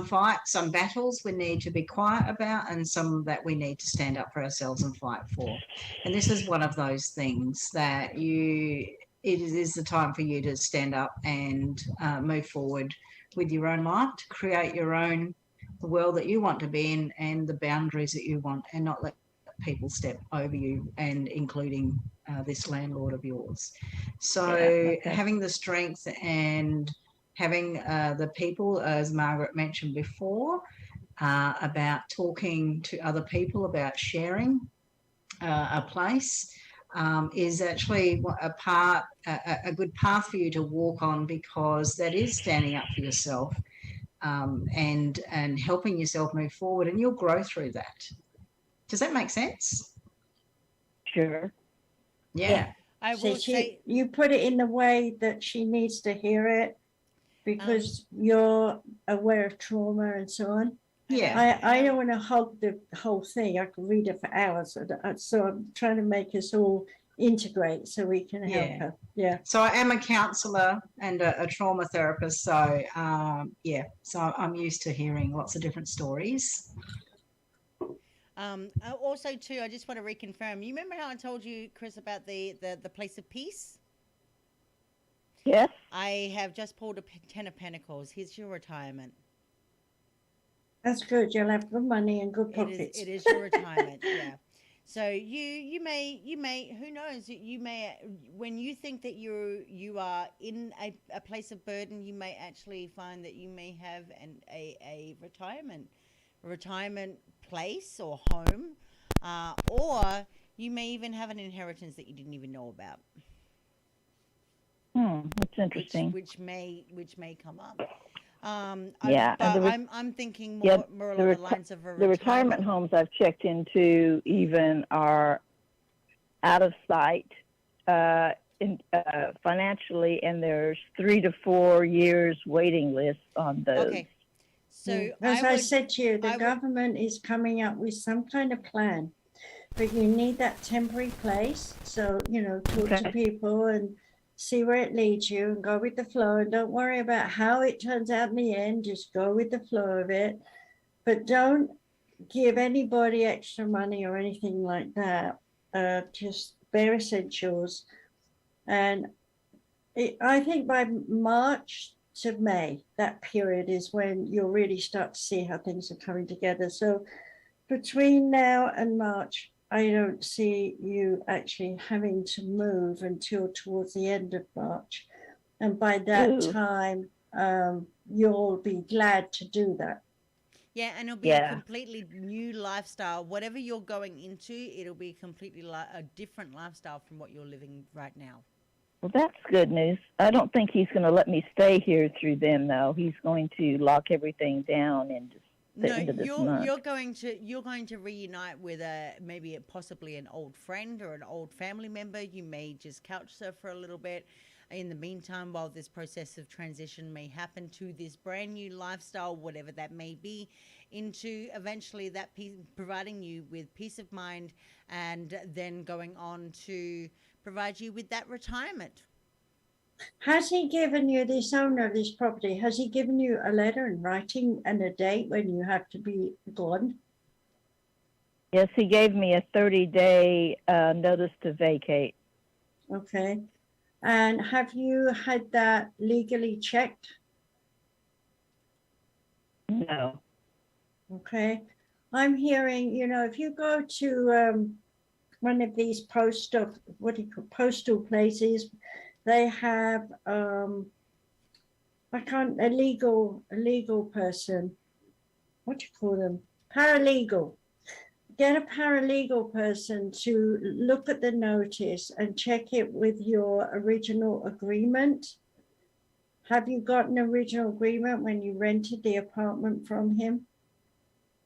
fights, some battles we need to be quiet about, and some that we need to stand up for ourselves and fight for. And this is one of those things that it is the time for you to stand up and move forward with your own life, to create your own the world that you want to be in and the boundaries that you want, and not let people step over you, and including this landlord of yours. So having the strength and having the people, as Margaret mentioned before, about talking to other people about sharing a place, is actually a good path for you to walk on, because that is standing up for yourself, and helping yourself move forward, and you'll grow through that. Does that make sense? Sure. Yeah. I will say, you put it in the way that she needs to hear it, because you're aware of trauma and so on. Yeah. I don't want to hog the whole thing. I could read it for hours. So I'm trying to make us all integrate so we can help her. Yeah. So I am a counsellor and a trauma therapist. So so I'm used to hearing lots of different stories. Also, too, I just want to reconfirm. You remember how I told you, Chris, about the place of peace? Yes. I have just pulled a 10 of Pentacles. Here's your retirement. That's good. You'll have good money and good pockets. It is your retirement. Yeah. So you may who knows, you may, when you think that you are in a place of burden, you may actually find that you may have a retirement place or home, or you may even have an inheritance that you didn't even know about. That's interesting. Which may come up. Yeah, I'm thinking more along the lines of the retirement homes I've checked into even are out of sight financially, and there's 3 to 4 years waiting list on those. Okay. So as I said to you, the government is coming up with some kind of plan, but you need that temporary place. So, talk to people and see where it leads you, and go with the flow, and don't worry about how it turns out in the end. Just go with the flow of it, but don't give anybody extra money or anything like that. Just bare essentials. And I think by March to May, that period is when you'll really start to see how things are coming together. So between now and March, I don't see you actually having to move until towards the end of March. And by that time, you'll be glad to do that. Yeah, and it'll be a completely new lifestyle. Whatever you're going into, it'll be completely a different lifestyle from what you're living right now. Well, that's good news. I don't think he's going to let me stay here through them, though. He's going to lock everything down and just you're going to reunite with possibly an old friend or an old family member. You may just couch surf for a little bit. in the meantime, while this process of transition may happen to this brand new lifestyle, whatever that may be, into eventually that peace, providing you with peace of mind, and then going on to provide you with that retirement. Has he given you, this owner of this property, has he given you a letter in writing and a date when you have to be gone? Yes, he gave me a 30-day notice to vacate. Okay. And have you had that legally checked? No. Okay. I'm hearing, if you go to one of these postal places, they have a legal person. What do you call them? Paralegal. Get a paralegal person to look at the notice and check it with your original agreement. Have you got an original agreement when you rented the apartment from him?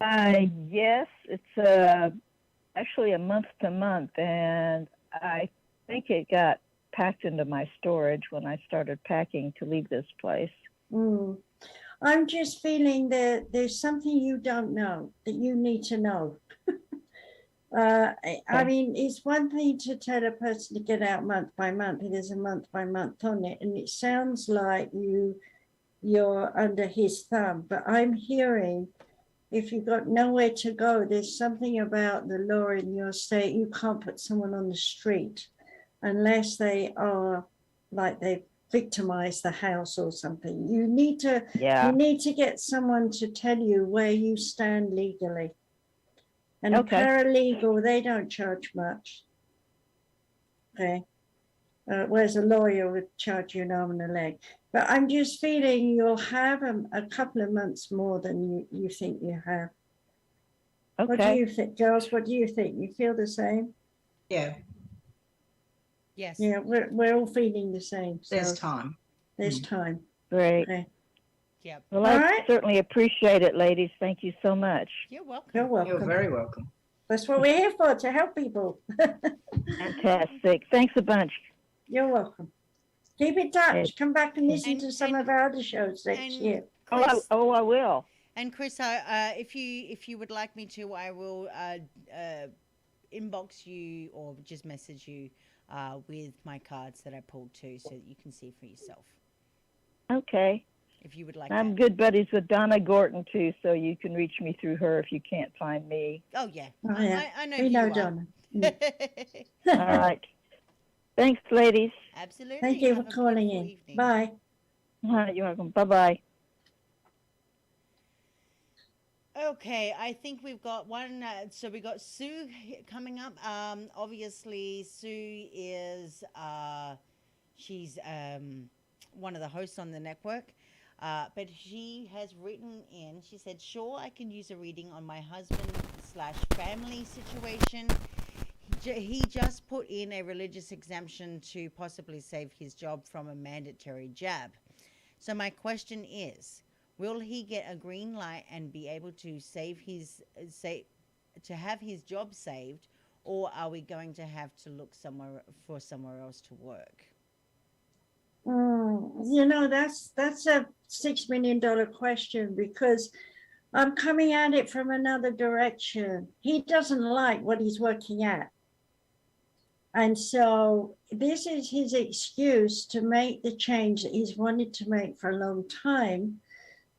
Yes, it's actually a month to month, and I think it got packed into my storage when I started packing to leave this place. I'm just feeling that there's something you don't know that you need to know. I mean, it's one thing to tell a person to get out month by month. There's a month by month on it, and it sounds like you're under his thumb. But I'm hearing, if you've got nowhere to go, there's something about the law in your state. You can't put someone on the street unless they are like they've victimized the house or something. You need to get someone to tell you where you stand legally. And a paralegal, they don't charge much. Okay. Whereas a lawyer would charge you an arm and a leg. But I'm just feeling you'll have a couple of months more than you think you have. Okay. What do you think, girls? What do you think? You feel the same? Yeah. Yes. Yeah, we're all feeling the same. So There's time. There's time. Great. Okay. Yep. Well, All I right. certainly appreciate it, ladies. Thank you so much. You're welcome. You're welcome. You're very welcome. That's what we're here for, to help people. Fantastic. Thanks a bunch. You're welcome. Keep in touch. Okay. Come back and listen And- to some and- of our other shows next and- year. Chris, I will. and Chris, if you would like me to, I will inbox you or just message you with my cards that I pulled too, so that you can see for yourself. Okay. If you would like. I'm good buddies with Donna Gorton too, so you can reach me through her if you can't find me. Oh yeah. Oh, yeah. I know. We who know, you are. Donna. All right. Thanks, ladies. Absolutely. Thank you for Have a calling beautiful in. evening. Bye. You're welcome. Bye-bye. Okay, I think we've got one. So we got Sue coming up. Obviously, Sue is she's one of the hosts on the network. But she has written in. She said, "Sure, I can use a reading on my husband/family situation. He just put in a religious exemption to possibly save his job from a mandatory jab. So my question is." Will he get a green light and be able to to have his job saved, or are we going to have to look somewhere else to work? That's a $6 million question, because I'm coming at it from another direction. He doesn't like what he's working at. And so this is his excuse to make the change that he's wanted to make for a long time.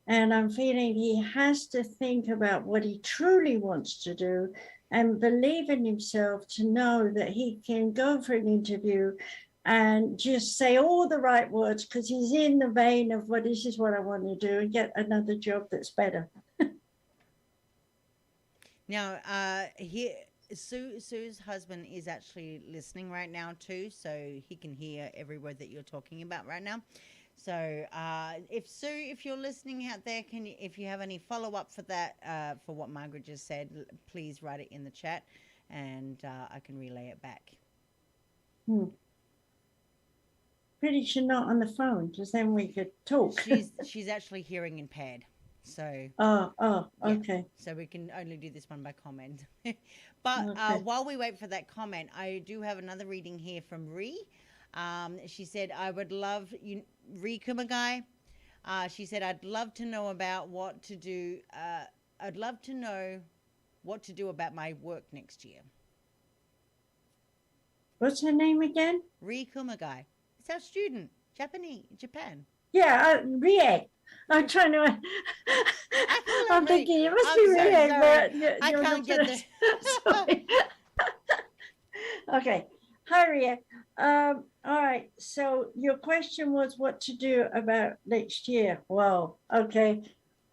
And I'm feeling he has to think about what he truly wants to do and believe in himself to know that he can go for an interview and just say all the right words, because he's in the vein of, well, this is what I want to do, and get another job that's better. Now, Sue's husband is actually listening right now too, so he can hear every word that you're talking about right now. So, if you're listening out there, if you have any follow up for that, for what Margaret just said, please write it in the chat, and I can relay it back. Pretty sure not on the phone, because then we could talk. She's actually hearing impaired, so. Oh, yeah. okay. So we can only do this one by comment. But Okay. while we wait for that comment, I do have another reading here from Ree. She said, I would love you, Rikumagai. She said, I'd love to know about what to do. I'd love to know what to do about my work next year. What's her name again? Rikumagai. It's our student, Japan. Yeah, Riek. I'm trying to. I'm thinking it must be so Riek, sorry. but I you're can't not get gonna- the. Sorry. Okay. Hi, Riek. All right. So your question was what to do about next year. Wow. Okay.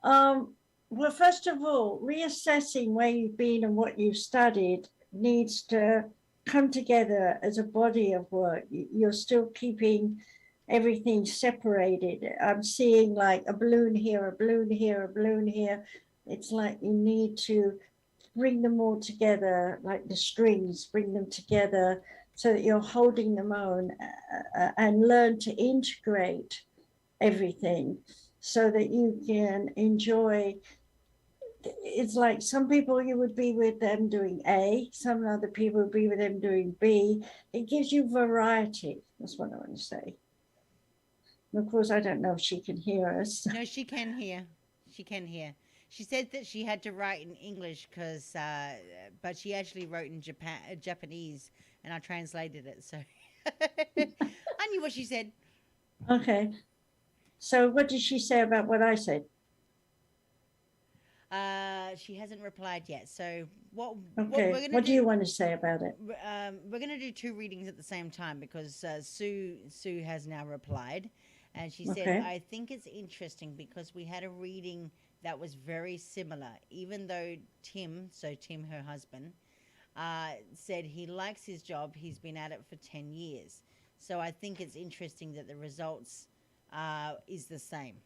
Well, first of all, reassessing where you've been and what you've studied needs to come together as a body of work. You're still keeping everything separated. I'm seeing like a balloon here, a balloon here, a balloon here. It's like you need to bring them all together, like the strings, bring them together so that you're holding them on and learn to integrate everything so that you can enjoy. It's like some people you would be with them doing A, some other people would be with them doing B. It gives you variety. That's what I want to say. And of course, I don't know if she can hear us. No, she can hear. She can hear. She said that she had to write in English because, but she actually wrote in Japanese, and I translated it. So I knew what she said. Okay. So what did she say about what I said? She hasn't replied yet. So what Okay. we're gonna What do you want to say about it? we're gonna do two readings at the same time because Sue has now replied, and she said, Okay. I think it's interesting because we had a reading that was very similar, even though Tim, her husband, said he likes his job. He's been at it for 10 years. So I think it's interesting that the results is the same.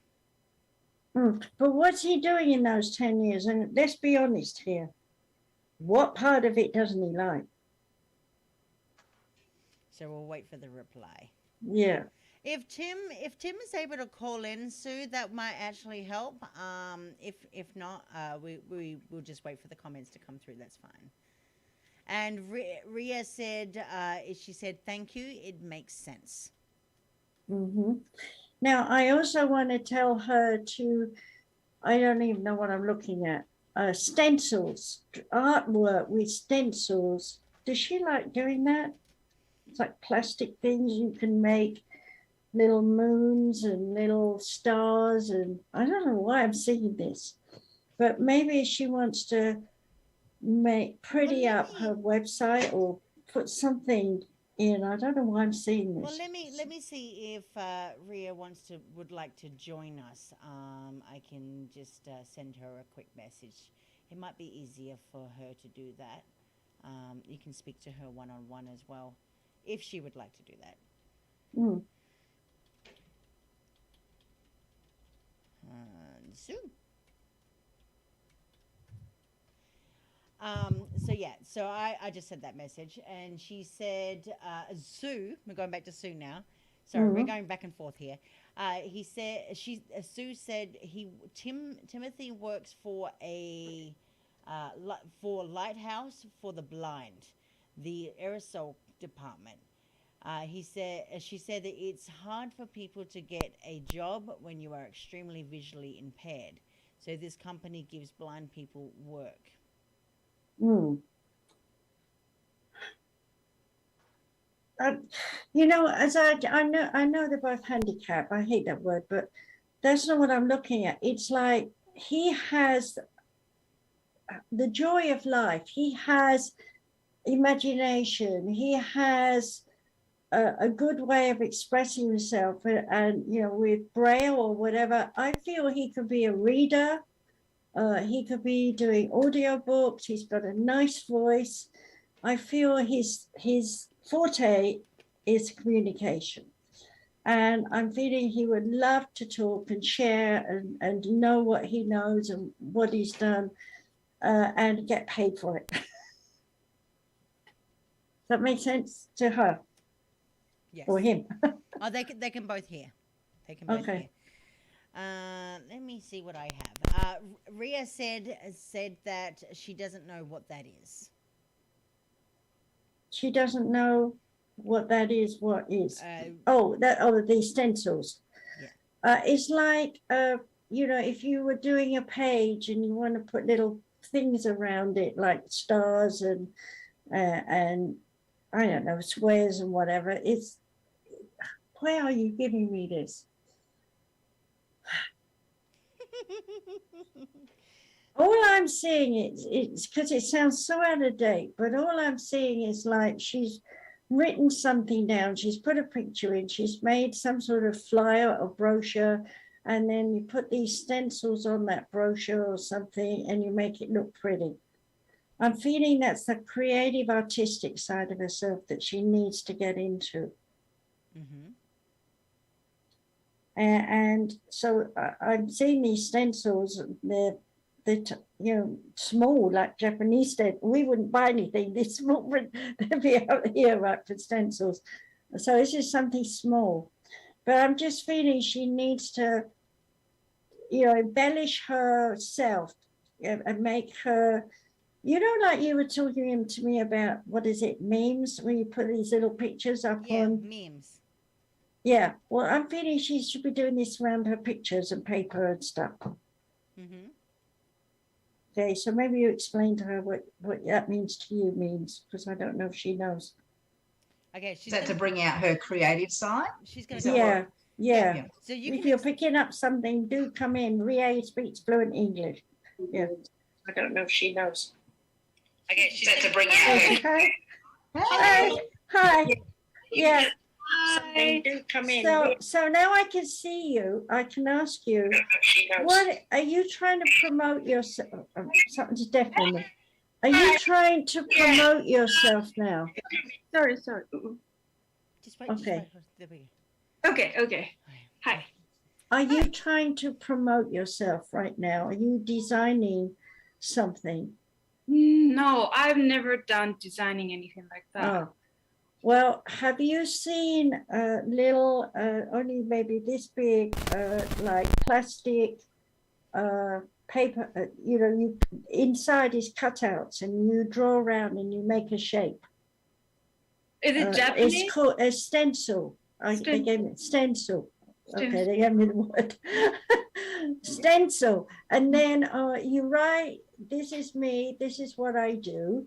But what's he doing in those 10 years? And let's be honest here. What part of it doesn't he like? So we'll wait for the reply. Yeah. If Tim is able to call in, Sue, that might actually help. If not, we'll just wait for the comments to come through. That's fine. And Ria said, she said, thank you. It makes sense. Mm-hmm. Now, I also want to tell her to, I don't even know what I'm looking at, stencils, artwork with stencils. Does she like doing that? It's like plastic things you can make, little moons and little stars. And I don't know why I'm seeing this, but maybe she wants to make pretty up her website or put something in. I don't know why I'm seeing this. Well, let me see if Ria would like to join us. I can just send her a quick message. It might be easier for her to do that. You can speak to her one-on-one as well, if she would like to do that. Sue. So I just sent that message, and she said, Sue, we're going back to Sue now. Sorry, we're going back and forth here. Sue said Timothy works for a Lighthouse for the Blind, the aerosol department. She said that it's hard for people to get a job when you are extremely visually impaired. So this company gives blind people work. You know, as I know they're both handicapped. I hate that word, but that's not what I'm looking at. It's like he has the joy of life. He has imagination. He has a good way of expressing himself, and you know, with Braille or whatever. I feel he could be a reader. He could be doing audio books. He's got a nice voice. I feel his forte is communication. And I'm feeling he would love to talk and share and know what he knows and what he's done and get paid for it. Does that make sense to her? Yes. Or him? Oh, they can both hear. They can both hear. Let me see what I have. Ria said that she doesn't know what that is. She doesn't know what that is? What is? Uh, The stencils. Yeah. It's like, you know, if you were doing a page and you want to put little things around it, like stars and I don't know, squares and whatever. It's, why are you giving me this? All I'm seeing is, it's because it sounds so out of date, but all I'm seeing is like she's written something down, she's put a picture in, she's made some sort of flyer or brochure, and then you put these stencils on that brochure or something and you make it look pretty. I'm feeling that's the creative artistic side of herself that she needs to get into. Mm-hmm. And so I'm seeing these stencils, they're you know, small, like Japanese stencils. We wouldn't buy anything this small, but they'd be out here, right, for stencils. So this is something small. But I'm just feeling she needs to, you know, embellish herself and make her, you know, like you were talking to me about, what is it, memes, where you put these little pictures up Yeah, on. memes. Yeah, well, I'm feeling she should be doing this around her pictures and paper and stuff. Mm-hmm. Okay, so maybe you explain to her what that means to you means, because I don't know if she knows. Okay, Is she's that to gonna, bring out her creative side? she's gonna Is go. that Yeah, yeah. Yeah. So you If can you're picking up something, do come in. Ria speaks fluent English. Yeah. I don't know if she knows. Okay, she's that to bring out Oh, her. hi. Hey. Hi. Yeah. Hi. Do come in. So now I can see you. I can ask you, what are you trying to promote yourself? Something's deafening me. Are you trying to promote yourself now? Sorry. just wait. Okay. Just wait. There we go. Okay. Hi. Are you trying to promote yourself right now? Are you designing something? No, I've never done designing anything like that. Oh, well, have you seen little, only maybe this big, like plastic paper, you know, you inside is cutouts and you draw around and you make a shape. Is it Japanese? It's called a stencil. They gave me stencil. Okay, they gave me the word. Stencil. And then you write, this is me, this is what I do.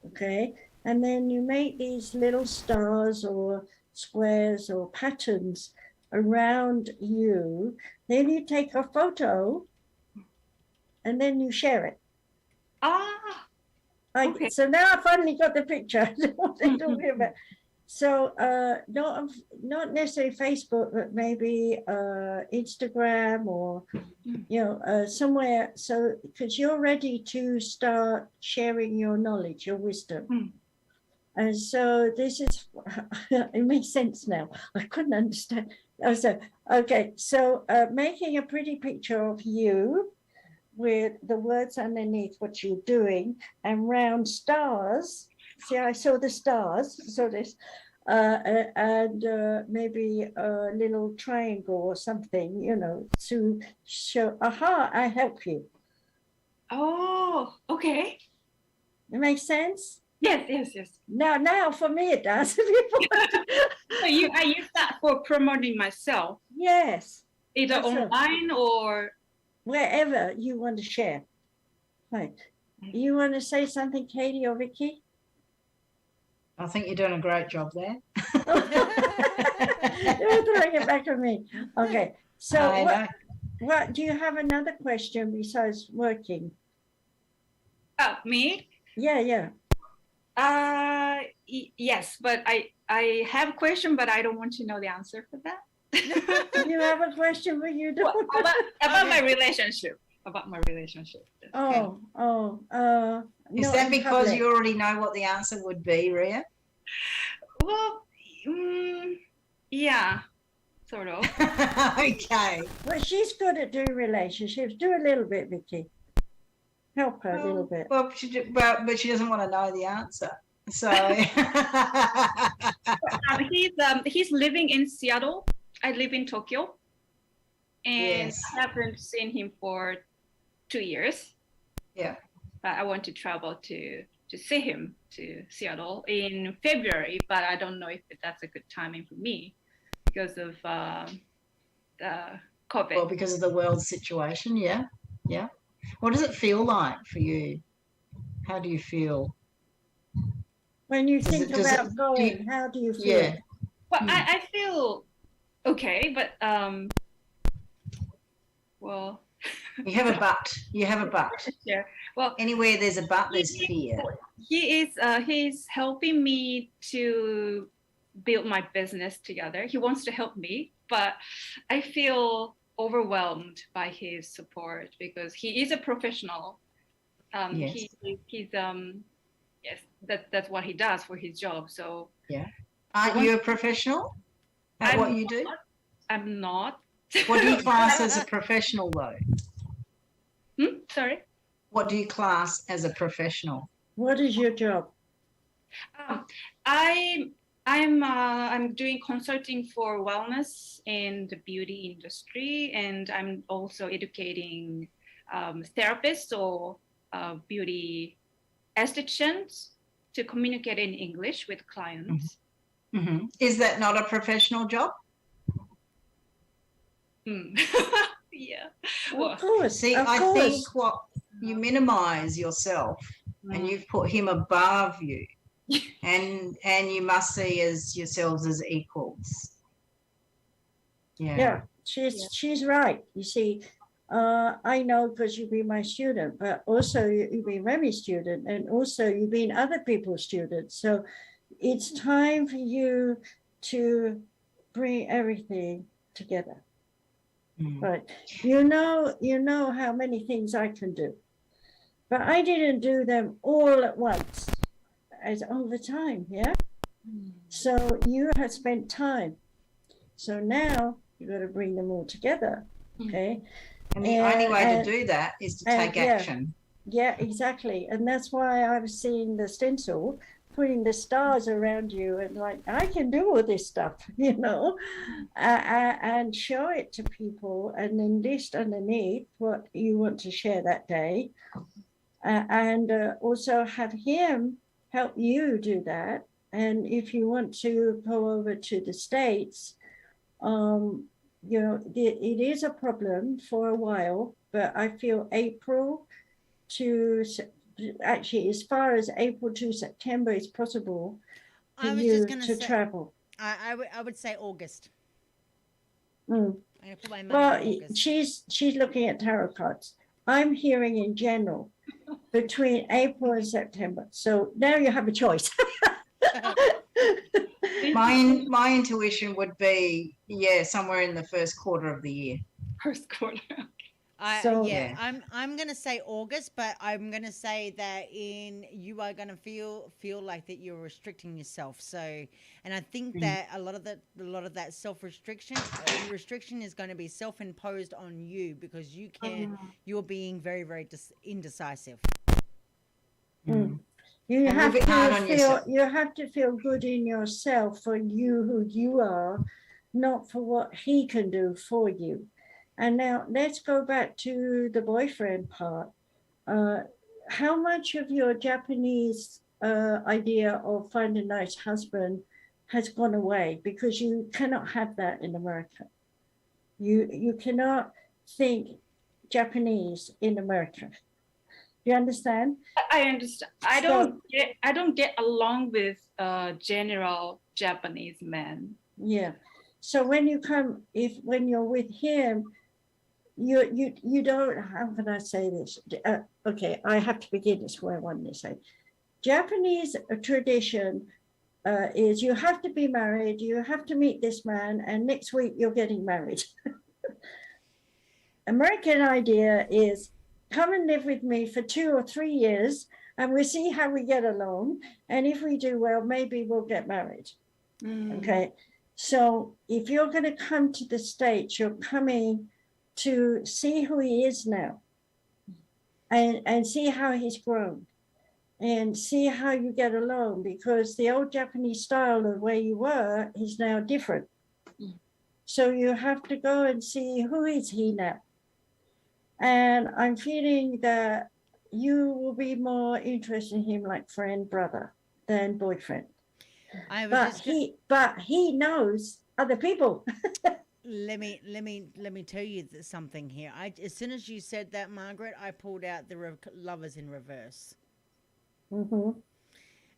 Okay. And then you make these little stars or squares or patterns around you. Then you take a photo and then you share it. Ah, okay. So now I finally got the picture. I don't know what they're talking about. So not necessarily Facebook, but maybe Instagram or, you know, somewhere. So because you're ready to start sharing your knowledge, your wisdom. And so this is, it makes sense now. I couldn't understand. Okay, so making a pretty picture of you with the words underneath what you're doing and round stars. See, I saw the stars, so this, and maybe a little triangle or something, you know, to show, aha, I help you. Oh, okay. It makes sense? Yes. Now for me it does. So I use that for promoting myself, Yes. either That's it. online or Wherever you want to share. Right. You want to say something, Katie or Vicky? I think you're doing a great job there. You're throwing it back at me. Okay. So I know. what do you have another question besides working? me. Yeah. Yes, but I have a question, but I don't want to know the answer for that. You have a question, but you don't. About my relationship. About my relationship. Is that because you already know what the answer would be, Ria? Well, yeah, sort of. Okay. Well, she's good at doing relationships. Do a little bit, Vicky. Help her a little bit. Well, but she doesn't want to know the answer. So He's living in Seattle. I live in Tokyo, and Yes. I haven't seen him for 2 years. Yeah. But I want to travel to see him. to Seattle in February, but I don't know if that's a good timing for me because of the COVID. Well, because of the world situation, yeah. What does it feel like for you? How do you feel? When you Does think it- does it- about do going, you- how do you feel? Yeah. Well, I feel okay, but well, You have a but. You have a but. yeah. Well, Anywhere there's a but, there's fear. he's helping me to build my business together. He wants to help me, but I feel overwhelmed by his support because he is a professional. Yes. He's yes, that's what he does for his job. So Aren't you a professional at what you do? I'm not. What do you class as a professional, though? Sorry. What do you class as a professional? What is your job? I'm doing consulting for wellness in the beauty industry, and I'm also educating therapists or beauty estheticians to communicate in English with clients. Mm-hmm. Is that not a professional job? Yeah. Of course. See, of I course. think what you minimize yourself and you've put him above you, and you must see as yourselves as equals. Yeah, she's right. You see, I know because you've been my student, but also you've been Remy's student, and also you've been other people's students. So it's time for you to bring everything together. Right. You know how many things I can do, but I didn't do them all at once, as over time. Yeah. So you have spent time. So now you got to bring them all together. Okay. And the only way to do that is to take action. Yeah, exactly. And that's why I was seeing the stencil, putting the stars around you, and like, I can do all this stuff, you know, and show it to people, and then list underneath what you want to share that day, and also have him help you do that. And if you want to go over to the States, you know, it is a problem for a while, but I feel April to actually, as far as April to September is possible for I was you just going to travel. I would say August. Mm. I'm gonna put my money Well, on August. she's looking at tarot cards. I'm hearing in general between April and September. So now you have a choice. My intuition would be, somewhere in the first quarter of the year. First quarter. I'm gonna say August, but I'm gonna say that you are gonna feel like that you're restricting yourself. So, and I think that a lot of that self-restriction is going to be self-imposed on you because you're being very, very indecisive. You have to feel good in yourself for you who you are, not for what he can do for you. And now let's go back to the boyfriend part. How much of your Japanese idea of find a nice husband has gone away? Because you cannot have that in America. You cannot think Japanese in America. You understand? I understand. I don't get along with general Japanese men. Yeah. So when you're with him, you don't, how can I say this? Okay, I have to begin this where I want to say. Japanese tradition is you have to be married, you have to meet this man, and next week you're getting married. American idea is come and live with me for 2 or 3 years, and we'll see how we get along. And if we do well, maybe we'll get married. Okay. So if you're going to come to the States, you're coming to see who he is now and see how he's grown and see how you get along, because the old Japanese style of where you were is now different. So you have to go and see who is he now. And I'm feeling that you will be more interested in him like friend, brother. than boyfriend. I was But just gonna, he knows other people. let me tell you something here. As soon as you said that, Margaret, I pulled out the lovers in reverse. Hmm.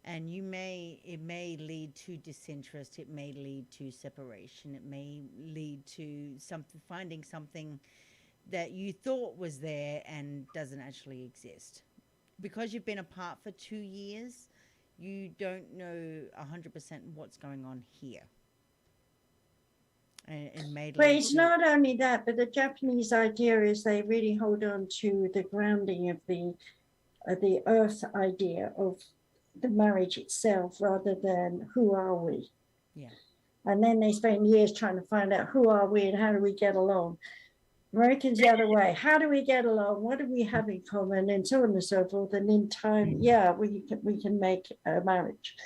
And it may lead to disinterest, it may lead to separation, it may lead to finding something that you thought was there and doesn't actually exist. Because you've been apart for 2 years, you don't know 100% what's going on here. And it may But lead it's to, not only that, but the Japanese idea is they really hold on to the grounding of the earth idea of the marriage itself rather than who are we. yeah. And then they spend years trying to find out who are we and how do we get along. Americans the other way. How do we get along? What do we have in common? And so on and so forth. And in time, yeah, we can make a marriage.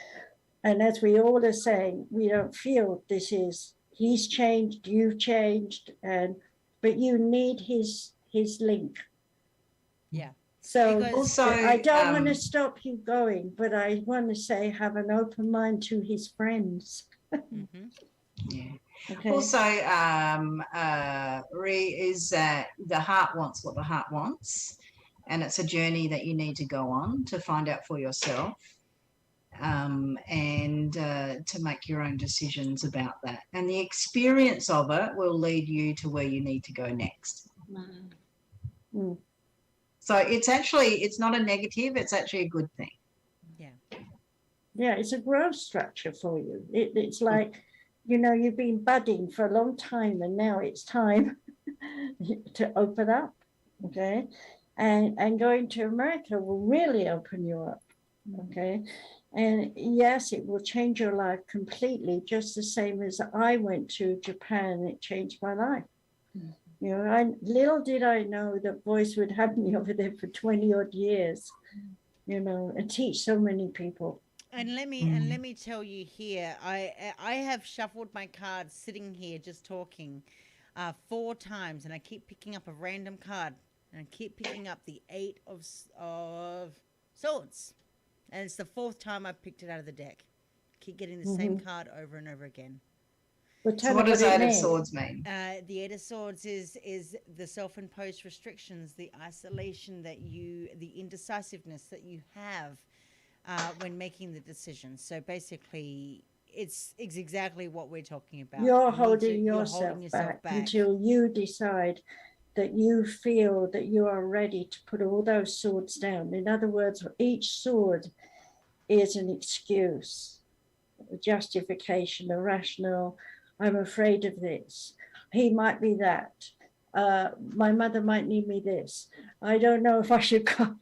And as we all are saying, we don't feel this is he's changed, you've changed, but you need his link. Yeah. So Because- Also, I don't want to stop you going, but I want to say have an open mind to his friends. Mhm. yeah. Okay. Also, is that the heart wants what the heart wants, and it's a journey that you need to go on to find out for yourself, and to make your own decisions about that. And the experience of it will lead you to where you need to go next. Mm. So it's not a negative, it's actually a good thing. Yeah, it's a growth structure for you. It's like, you've been budding for a long time and now it's time to open up, okay? And going to America will really open you up, okay? And yes, it will change your life completely, just the same as I went to Japan, it changed my life. Little did I know that Boyce would have me over there for 20 odd years, and teach so many people. And let me tell you here, I have shuffled my cards sitting here just talking 4 times, and I keep picking up a random card, and I keep picking up the 8 of Swords, and it's the 4th time I've picked it out of the deck. Keep getting the same card over and over again. Well, So what does Eight of Swords mean? The 8 of Swords is the self-imposed restrictions, the isolation the indecisiveness that you have when making the decision. So basically, it's exactly what we're talking about. You're holding yourself back until you decide that you feel that you are ready to put all those swords down. In other words, each sword is an excuse, a justification, a rationale. I'm afraid of this. He might be that. My mother might need me this. I don't know if I should go,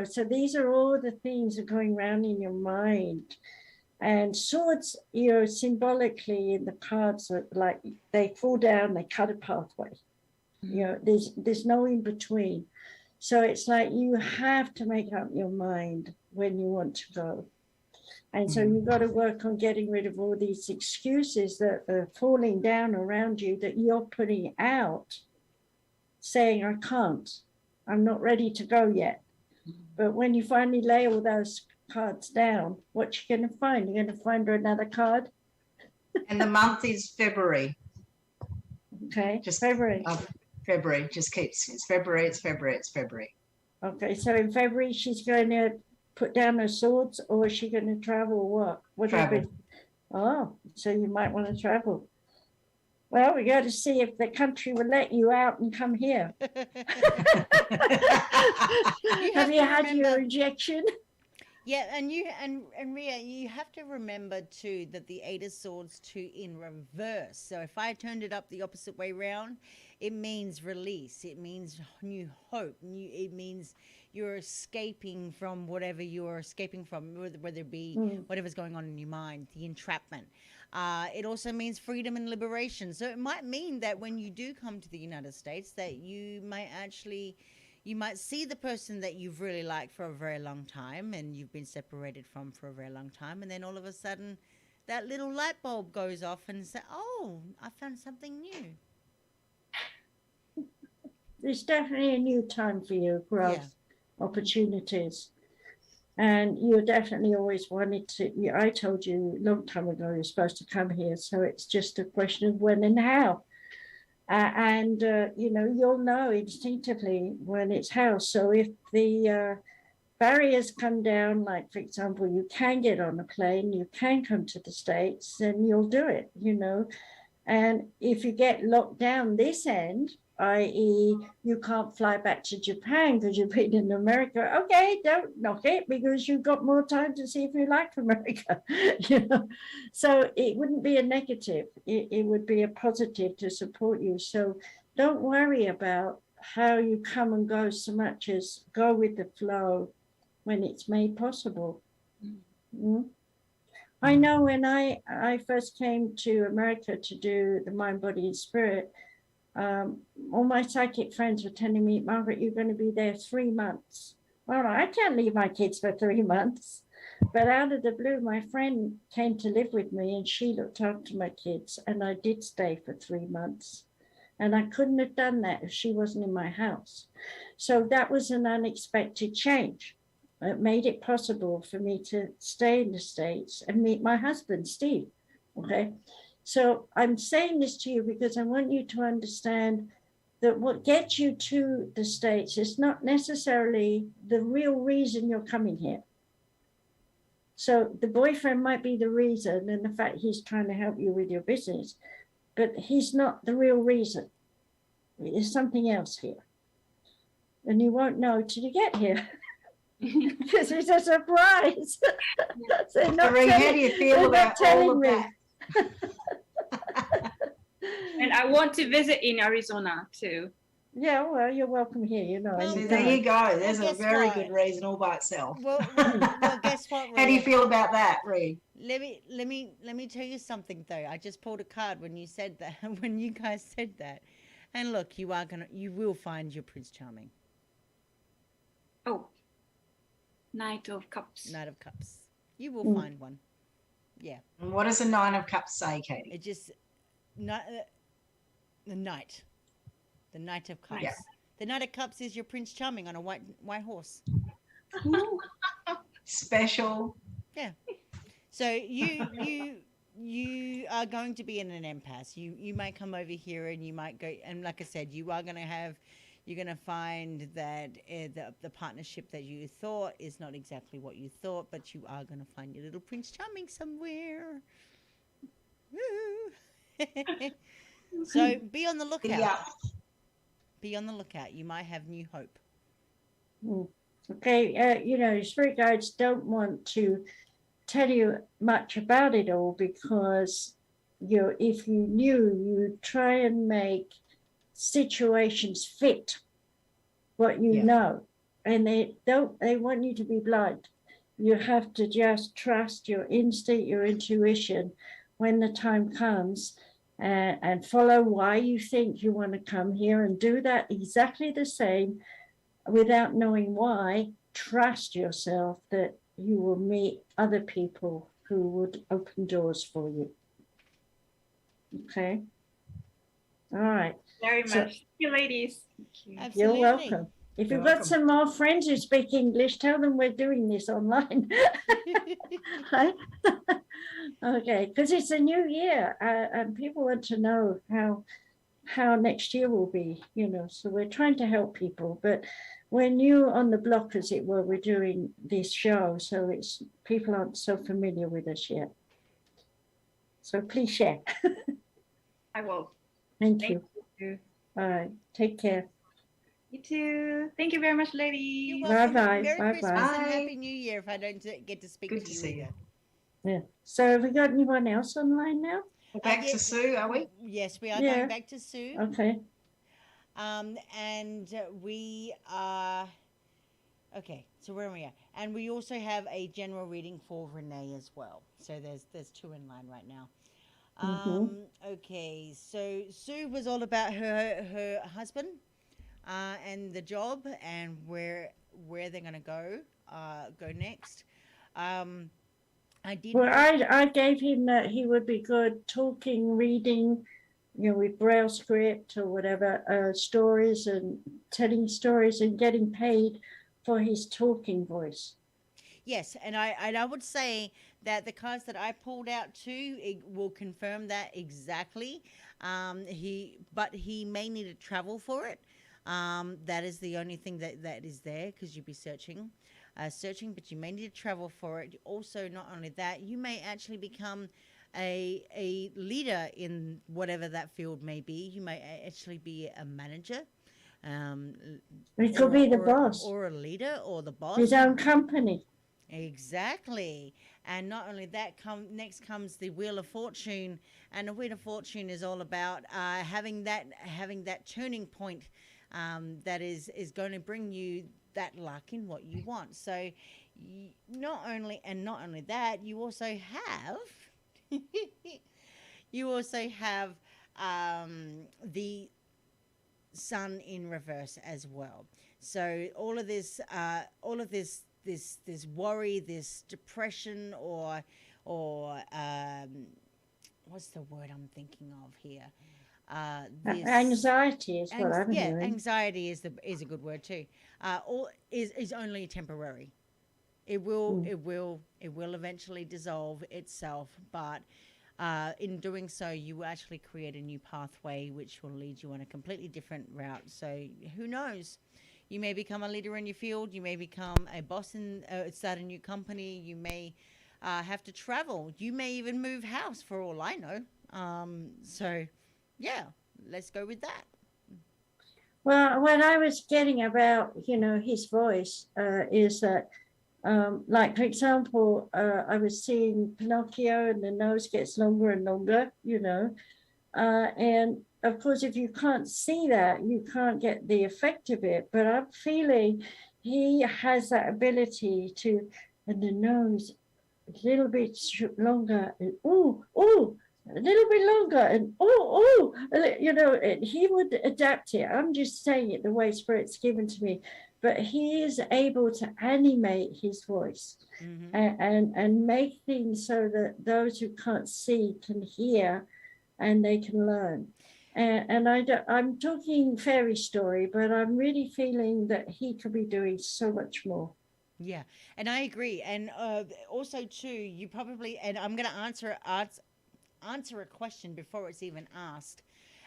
So these are all the things that are going around in your mind. And swords, symbolically in the cards are like they fall down, they cut a pathway. There's no in between. So it's like you have to make up your mind when you want to go. And so you've got to work on getting rid of all these excuses that are falling down around you that you're putting out, saying, I can't, I'm not ready to go yet. But when you finally lay all those cards down, what you're going to find? You're going to find another card. And the month is February. Okay, Just February. February just keeps, it's February. Okay, so in February, she's going to put down her swords, or is she going to travel or what? Travel. Oh, so you might want to travel. Well, we got to see if the country will let you out and come here. Have you had your injection? Yeah, and Ria, you have to remember too that the 8 of Swords too in reverse. So if I turned it up the opposite way round, it means release. It means new hope. It means you're escaping from whatever you're escaping from, whether it be whatever's going on in your mind, the entrapment. It also means freedom and liberation. So it might mean that when you do come to the United States, that you might see the person that you've really liked for a very long time and you've been separated from for a very long time. And then all of a sudden that little light bulb goes off and say, oh, I found something new. There's definitely a new time for you, growth, opportunities. And you definitely always wanted to. I told you a long time ago you're supposed to come here, so it's just a question of when and how. You'll know instinctively when it's how. So if the barriers come down, like for example, you can get on a plane, you can come to the States, then you'll do it, And if you get locked down this end, i.e., you can't fly back to Japan because you've been in America, okay, don't knock it because you've got more time to see if you like America, So it wouldn't be a negative, it would be a positive to support you. So don't worry about how you come and go so much as go with the flow when it's made possible. Mm. I know when I first came to America to do the Mind, Body and Spirit, all my psychic friends were telling me, Margaret, you're going to be there 3 months. Well, I can't leave my kids for 3 months. But out of the blue, my friend came to live with me and she looked after my kids. And I did stay for 3 months. And I couldn't have done that if she wasn't in my house. So that was an unexpected change. It made it possible for me to stay in the States and meet my husband, Steve. Okay. So I'm saying this to you because I want you to understand that what gets you to the States is not necessarily the real reason you're coming here. So the boyfriend might be the reason and the fact he's trying to help you with your business, but he's not the real reason. There's something else here. And you won't know till you get here. Because it's a surprise. Marie, how do you feel about all of that? And I want to visit in Arizona too. Yeah, well, you're welcome here, Well, So there you go. There's a guess very what? good reason all by itself. Well, guess what, How do you Rhea? feel about that, Ree? Let me tell you something though. I just pulled a card when you said that, when you guys said that, and look, you will find your Prince Charming. Oh, Knight of Cups. Knight of Cups. You will find one. Yeah. And what does a 9 of Cups say, Katie? It just not the Knight. The Knight of Cups. Yeah. The Knight of Cups is your Prince Charming on a white horse. Special. Yeah. So you are going to be in an impasse. You might come over here and you might go, and like I said, you're going to find that the partnership that you thought is not exactly what you thought, but you are going to find your little Prince Charming somewhere. Woo. So be on the lookout. Yeah. Be on the lookout. You might have new hope. Okay, spirit guides don't want to tell you much about it all because if you knew, you'd try and make situations fit what you know, and they want you to be blind. You have to just trust your instinct, your intuition when the time comes, and follow why you think you want to come here and do that exactly the same without knowing why. Trust yourself that you will meet other people who would open doors for you. Okay. All right. Very much. Thank you, ladies. Thank you. Absolutely. You're welcome. If you've got some more friends who speak English, tell them we're doing this online. Right? Okay, because it's a new year and people want to know how next year will be, so we're trying to help people. But we're new on the block, as it were. We're doing this show, so people aren't so familiar with us yet. So please share. I will. Thank you. You. All right, take care. You too. Thank you very much, ladies. You're welcome. Bye-bye. Merry Bye-bye. Christmas and Bye. Happy New Year if I don't get to speak Good to to you see either. you. Yeah. So have we got anyone else online now? We're back yeah. to Sue, are we? Yes, we are Yeah. going back to Sue. Okay. And we are, okay, so where are we at? And we also have a general reading for Renee as well. So there's 2 in line right now. Okay, so Sue was all about her husband and the job and where they're going to go next. I did. Well, I gave him that he would be good talking, reading, with Braille script or whatever, stories and telling stories and getting paid for his talking voice. Yes, and I would say that the cards that I pulled out too, it will confirm that exactly. He may need to travel for it. That is the only thing that is there, because you'd be searching, but you may need to travel for it. Also, not only that, you may actually become a leader in whatever that field may be. You may actually be a manager, um, He could be the boss, or a leader, or the boss. his own company. Exactly. And not only that, next comes the Wheel of Fortune, and the Wheel of Fortune is all about having that turning point that is going to bring you that luck in what you want. So not only that, you also have the Sun in reverse as well. So all of this worry, this depression, or what's the word I'm thinking of here? Anxiety is what I'm hearing. Anxiety is a good word too. All is only temporary. It will eventually dissolve itself, but in doing so, you actually create a new pathway which will lead you on a completely different route. So who knows? You may become a leader in your field. You may become a boss and start a new company. You may have to travel. You may even move house, for all I know. So, yeah, let's go with that. Well, what I was getting about, his voice is that, like, for example, I was seeing Pinocchio and the nose gets longer and longer, and of course, if you can't see that, you can't get the effect of it. But I'm feeling he has that ability to, and the nose a little bit longer, and a little bit longer, and and he would adapt it. I'm just saying it the way Spirit's given to me, but he is able to animate his voice and make things so that those who can't see can hear, and they can learn. And I'm talking fairy story, but I'm really feeling that he could be doing so much more. Yeah, and I agree. And also too, you probably, and I'm going to answer a question before it's even asked,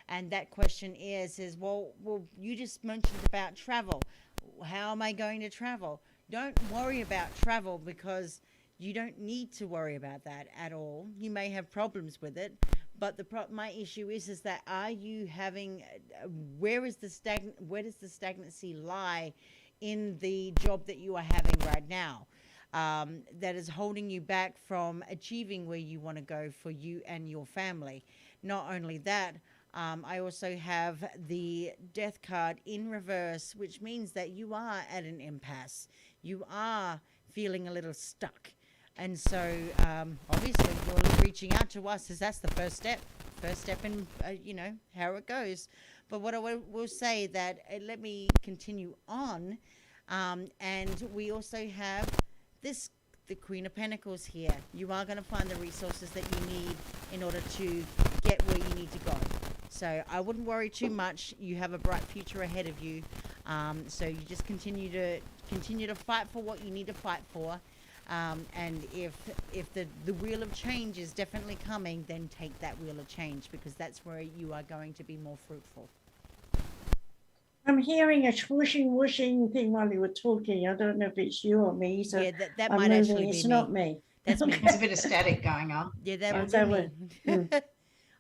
and that question is well, you just mentioned about travel. How am I going to travel? Don't worry about travel, because you don't need to worry about that at all. You may have problems with it, but my issue is that are you having where does the stagnancy lie in the job that you are having right now, that is holding you back from achieving where you want to go for you and your family? Not only that, I also have the Death card in reverse, which means that you are at an impasse. You are feeling a little stuck. And so, obviously, you're reaching out to us, as that's the first step in, how it goes. But what I will say that, let me continue on. And we also have the Queen of Pentacles here. You are going to find the resources that you need in order to get where you need to go. So I wouldn't worry too much. You have a bright future ahead of you. So you just continue to fight for what you need to fight for. And if the wheel of change is definitely coming, then take that wheel of change, because that's where you are going to be more fruitful. I'm hearing a whooshing thing while you were talking. I don't know if it's you or me. So yeah, that might actually be it's me. not me. That's me. There's a bit of static going on. Yeah, that would be me.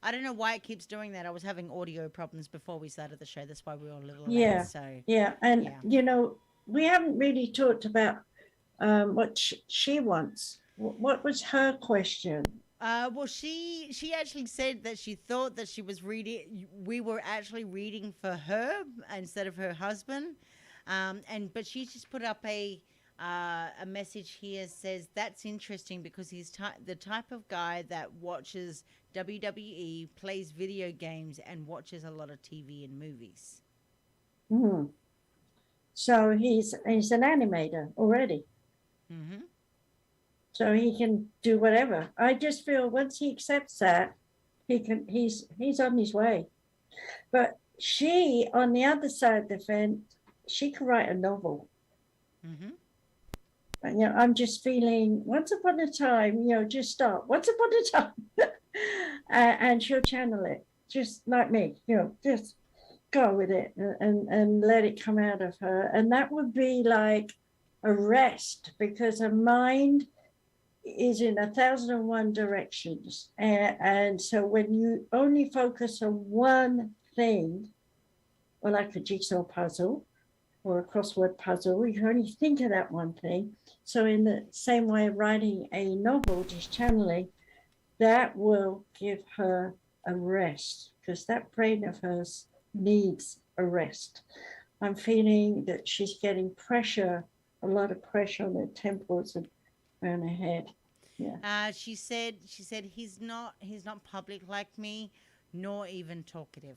I don't know why it keeps doing that. I was having audio problems before we started the show. That's why we were a little late. So and we haven't really talked about what she wants. What was her question? Well, she actually said that she thought that we were actually reading for her instead of her husband, but she just put up a message here, says that's interesting because he's the type of guy that watches WWE, plays video games, and watches a lot of TV and movies. Mm-hmm. So he's an animator already. Mm-hmm. So he can do whatever. I just feel once he accepts that, he's on his way. But she, on the other side of the fence, she could write a novel. Mm-hmm. I'm just feeling once upon a time, just start once upon a time. And she'll channel it just like me, just go with it and let it come out of her. And that would be like a rest, because her mind is in 1,001 directions. And so when you only focus on one thing, or like a jigsaw puzzle or a crossword puzzle, you can only think of that one thing. So in the same way of writing a novel, just channeling, that will give her a rest, because that brain of hers needs a rest. I'm feeling that she's getting pressure, a lot of pressure on her temples and around her head. Yeah. She said he's not public like me, nor even talkative.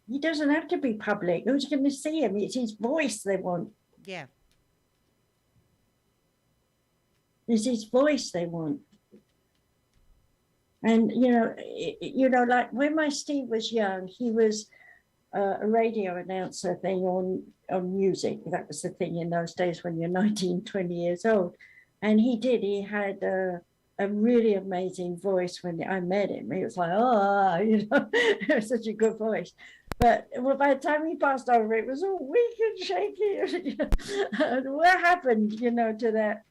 He doesn't have to be public. Who's going to see him? It's his voice they want. Yeah. It's his voice they want. And, like when my Steve was young, he was a radio announcer thing on music. That was the thing in those days when you're 19, 20 years old. And he had a really amazing voice when I met him. He was like, it was such a good voice. But by the time he passed over, it was all weak and shaky. And what happened, to that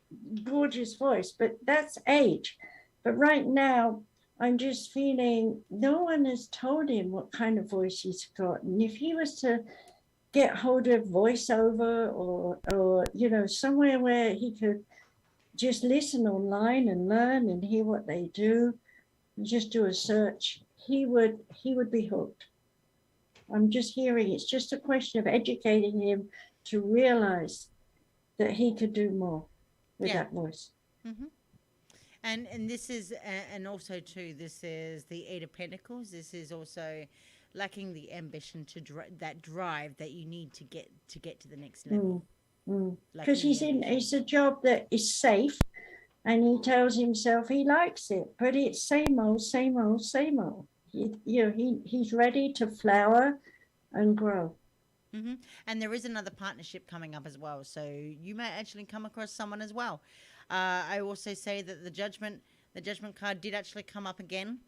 gorgeous voice? But that's age. But right now, I'm just feeling no one has told him what kind of voice he's got. And if he was to get hold of voiceover or somewhere where he could just listen online and learn and hear what they do, and just do a search, he would be hooked. I'm just hearing it's just a question of educating him to realize that he could do more with that voice. Mm-hmm. And this is, and also too, this is the Eight of Pentacles. This is also lacking the ambition to that drive that you need to get to the next level. Because it's a job that is safe, and he tells himself he likes it, but it's same old, same old, same old. He's ready to flower and grow. Mm-hmm. And there is another partnership coming up as well, so you may actually come across someone as well. I also say that the judgment card did actually come up again.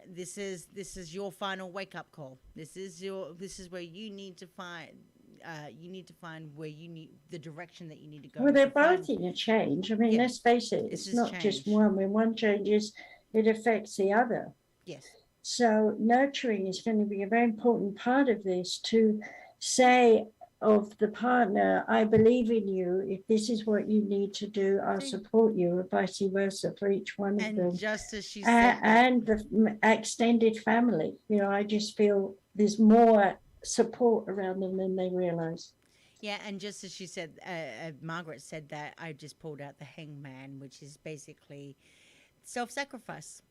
This is your final wake up call. This is where you need to find. Where you need the direction that you need to go. Well, they're both in a change. I mean, let's face it, it's not just one. When one changes, it affects the other. Yes. So nurturing is going to be a very important part of this, to say of the partner, I believe in you. If this is what you need to do, I'll support you, or vice versa for each one of them. And just as she said, and the extended family, I just feel there's more support around them than they realize. Yeah, and just as she said, Margaret said that, I just pulled out the Hangman, which is basically self-sacrifice.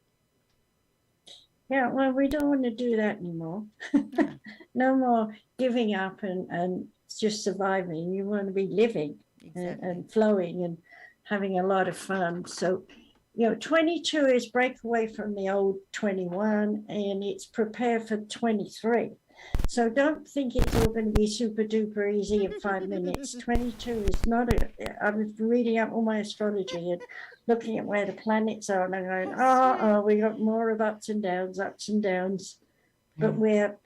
Yeah, well, we don't want to do that anymore. No. No more giving up and just surviving. You want to be living. Exactly. and flowing and having a lot of fun. So, 22 is break away from the old 21, and it's prepare for 23. So don't think it's all going to be super duper easy in 5 minutes. 22 is not I was reading up all my astrology and looking at where the planets are, and I'm going, we got more of ups and downs. But we're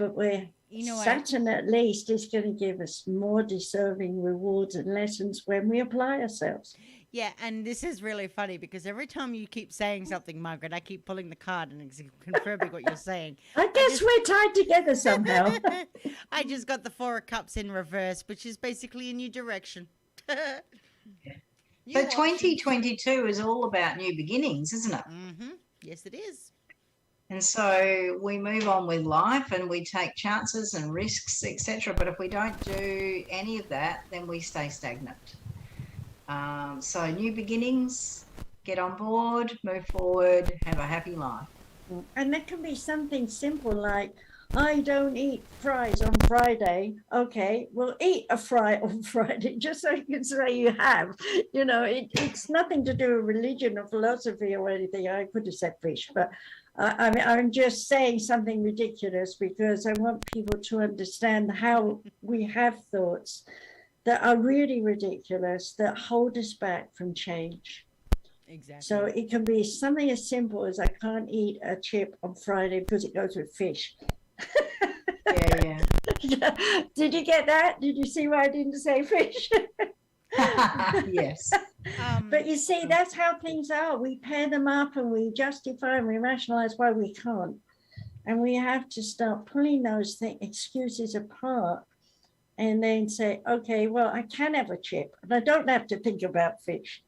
Saturn at least is going to give us more deserving rewards and lessons when we apply ourselves. Yeah, and this is really funny because every time you keep saying something, Margaret, I keep pulling the card and confirming what you're saying. I guess we're tied together somehow. I just got the Four of Cups in reverse, which is basically a new direction. But 2022 is all about new beginnings, isn't it? Mm-hmm. Yes, it is. And so we move on with life and we take chances and risks, etc. But if we don't do any of that, then we stay stagnant. So new beginnings, get on board, move forward, have a happy life. And that can be something simple like, I don't eat fries on Friday. Okay, well, eat a fry on Friday, just so you can say you have. It's nothing to do with religion or philosophy or anything. I could have said fish, but I'm just saying something ridiculous because I want people to understand how we have thoughts that are really ridiculous, that hold us back from change. Exactly. So it can be something as simple as I can't eat a chip on Friday because it goes with fish. Yeah, Did you get that? Did you see why I didn't say fish? yeah. Yes. But you see, that's how things are. We pair them up and we justify and we rationalize why we can't. And we have to start pulling those excuses apart and then say, okay, well, I can have a chip and I don't have to think about fish,